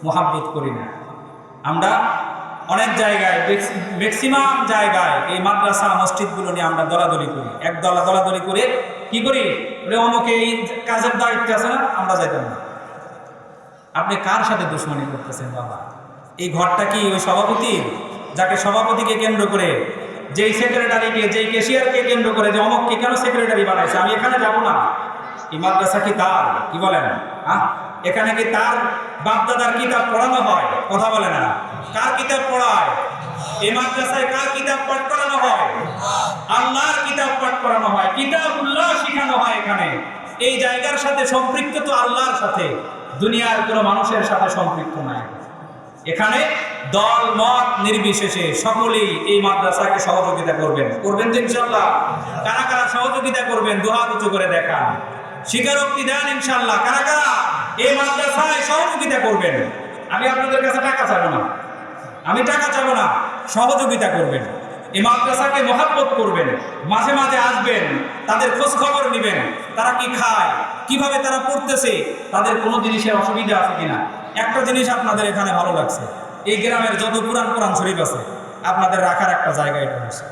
মহাব্বত করি না। আমরা অনেক জায়গায়, ম্যাক্সিমাম জায়গায় এই মাদ্রাসা মসজিদগুলো নিয়ে আমরা দলাদলি করি। এক দলাদলি করে কি করি? অমুকে এই কাজের দায়িত্ব আছে না, আমরা যাইতাম না। আপনি কার সাথে দুশ্মনী করতেছেন বাবা? এই ঘরটা কি ওই সভাপতির, যাকে সভাপতিকে কেন্দ্র করে, যেই সেক্রেটারিকে, যেই ক্যাশিয়ারকে কেন্দ্র করে যে অমুককে কেন সেক্রেটারি বানাইছে, আমি এখানে যাব না? এই মাদ্রাসা কি তার? কি বলেন? এখানে কি তার বাপদাদার কিতাব পড়ানো হয়? কথা বলে না। কার কিতাব পড়ায়? এই মাদ্রাসায় কার কিতাব পাঠ করানো হয়? আল্লাহর কিতাব পাঠ করানো হয়, কিতাবুল্লাহ শিখানো হয়। এখানে এই জায়গার সাথে সম্পৃক্ত তো আল্লাহর সাথে, দুনিয়ার কোনো মানুষের সাথে সম্পৃক্ত নাই। এখানে দল মত নির্বিশেষে সকলেই এই মাদ্রাসাকে সহযোগিতা করবেন। করবেন তো ইনশাআল্লাহ? কারা কারা সহযোগিতা করবেন? দুহাত উঁচু করে দেখান, স্বীকারোক্তি দেন ইনশাআল্লাহ। কারা কারা এই মাদ্রাসায় সহযোগিতা করবেন? আমি আপনাদের কাছে টাকা চাবো না, আমি টাকা চাবো না, সহযোগিতা করবেন। এই মাদ্রাসাকে মহাব্বত করবেন, মাঝে মাঝে আসবেন, তাদের খোঁজ খবর নেবেন, তারা কি খায়, কিভাবে তারা পড়তেছে, তাদের কোনো জিনিসের অসুবিধা আছে কিনা। একটা জিনিস আপনাদের এখানে ভালো লাগছে, এই গ্রামের যত কোরআন শরীফ আছে আপনাদের রাখার একটা জায়গা এটা হচ্ছে।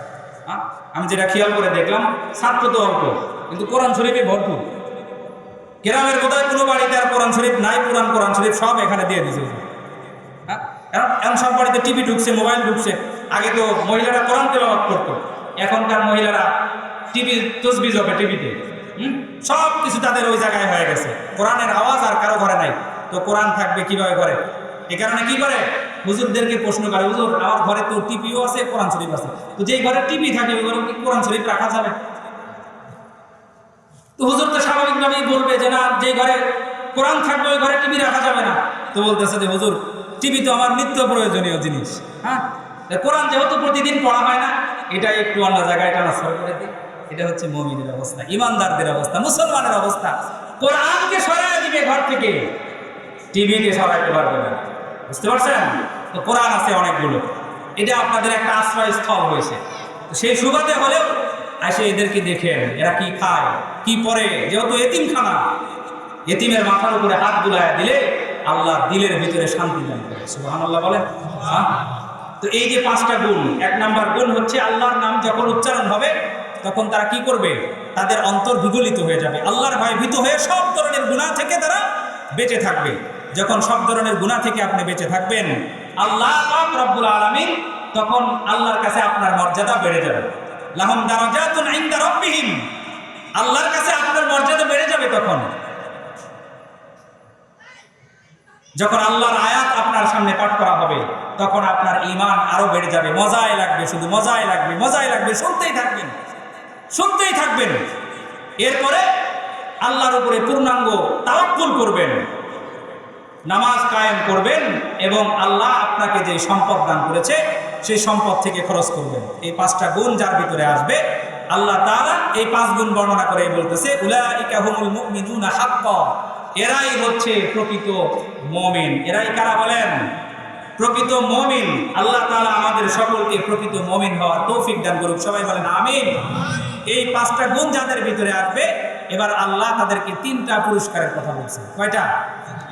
হ্যাঁ, আমি যেটা খেয়াল করে দেখলাম, ছাত্র তো অল্প, কিন্তু কোরআন শরীফে ভরপুর। গ্রামের কোথায় কোনো বাড়িতে আর কোরআন শরীফ নাই, কোরআন শরীফ সব এখানে দিয়ে দিয়েছে। হ্যাঁ, এখন সব বাড়িতে টিভি ঢুকছে, মোবাইল ঢুকছে। আগে তো মহিলারা কোরআন তেলাওয়াত করতো, এখনকার মহিলারা টিভি তসবিহ হবে টিভিতে। সব কিছু তাদের ওই জায়গায় হয়ে গেছে। কোরআনের আওয়াজ আর কারো ঘরে নাই, তো কোরআন থাকবে কিভাবে ঘরে? এ কারণে কি করে, হুজুরদেরকে প্রশ্ন করে, হুজুর আমার ঘরে তো টিভিও আছে, কোরআন শরীফ আছে, তো যেই ঘরে টিভি থাকে ওই ঘরে কি কোরআন শরীফ রাখা যাবে? তো হুজুর তো স্বাভাবিকভাবেই বলবে যে না, যে ঘরে কোরআন থাকবে ওই ঘরে টিভি রাখা যাবে না। তো বলতেছে যে হুজুর, টিভি তো আমার নিত্য প্রয়োজনীয় জিনিস। হ্যাঁ, কোরআন যেহেতু প্রতিদিন পড়া হয় না, এটা একটু অন্য জায়গায় ট্রান্সফার করে দিই। এটা হচ্ছে মুমিনের অবস্থা, ইমানদারদের অবস্থা, মুসলমানের অবস্থা। কোরআনকে সরাই দিবে ঘর থেকে, টিভিকে সরাইতে পারবে না। বুঝতে পারছেন? তো কোরআন আছে অনেকগুলো, এটা আপনাদের একটা আশ্রয়স্থল হয়েছে। তো সেই সুবাদে হলেও এসে এদেরকে দেখেন এরা কি খায় কি পরে, যেহেতু এতিমখানা, এতিমের মাথার উপরে হাত বুলায় দিলে আল্লাহ দিলের ভিতরে শান্তি দান করে। সুবহানাল্লাহ বলেন। তো এই যে 5টা গুণ, 1 নাম্বার গুণ হচ্ছে আল্লাহর নাম যখন উচ্চারণ হবে তখন তারা কি করবে, তাদের অন্তর বিগলিত হয়ে যাবে, আল্লাহর ভয়ে ভীত হয়ে সব ধরনের গুনাহ থেকে তারা বেঁচে থাকবে। যখন সব ধরনের গুনাহ থেকে আপনি বেঁচে থাকবেন, আল্লাহ পাক রব্বুল আলামিন তখন আল্লাহর কাছে আপনার মর্যাদা বেড়ে যাবে। লাহুম দারাজাতুন ইনদা রাব্বিহিম, আল্লাহর কাছে আপনার মর্যাদা বেড়ে যাবে। তখন যখন আল্লাহর আয়াত আপনার সামনে পাঠ করা হবে তখন আপনার ঈমান আরো বেড়ে যাবে, মজাই লাগবে, শুধু মজাই লাগবে, মজাই লাগবে, শুনতেই থাকবেন, শুনতেই থাকবেন। এরপরে আল্লাহর উপরে পূর্ণাঙ্গ তাওয়াক্কুল করবেন, নামাজ কায়েম করবেন এবং আল্লাহ আপনাকে যে সম্পদ দান করেছে সেই সম্পদ থেকে খরচ করবেন। এই 5টা গুণ যার ভিতরে আসবে, আল্লাহ তাআলা এই 5 গুণ বর্ণনা করে বলতেছে উলাইকা হুমুল মুমিনুনা হাক্কা, এরাই হচ্ছে প্রকৃত মুমিন। এরাই কারা বলেন? প্রকৃত মুমিন। আল্লাহ তাআলা আমাদের সকলকে প্রকৃত মুমিন হওয়ার তৌফিক দান করুক, সবাই বলেন আমিন। এই 5টা গুণ যাদের ভিতরে আসবে, এবার আল্লাহ তাদেরকে 3টা পুরস্কারের কথা বলছে। কয়টা?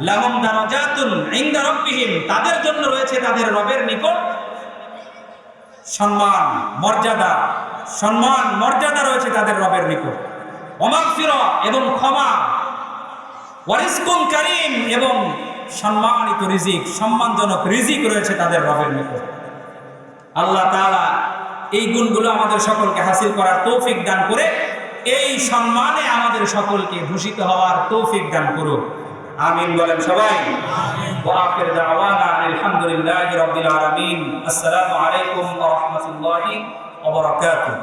লাহুম দারাজাতুন ইনদা রাব্বিহিম, তাদের জন্য রয়েছে তাদের রবের নিকট সম্মান মর্যাদা, সম্মান মর্যাদা রয়েছে তাদের রবের নিকট। ওয়া মাগফিরা, এবং ক্ষমা। ওয়া রিজকুন কারীম, এবং সম্মানিত রিজিক, সম্মানজনক রিজিক রয়েছে তাদের রবের নিকট। আল্লাহ তাআলা এই গুণগুলো আমাদের সকলকে হাসিল করার তৌফিক দান করে এই সম্মানে আমাদের সকলকে ভূষিত হওয়ার তৌফিক দান করুক। আমিন বলেন সবাই। ওয়া আখির দাওয়ানা আলহামদুলিল্লাহি রাব্বিল আলামিন। আসসালামু আলাইকুম ওয়া রাহমাতুল্লাহি ওয়া বারাকাতুহু।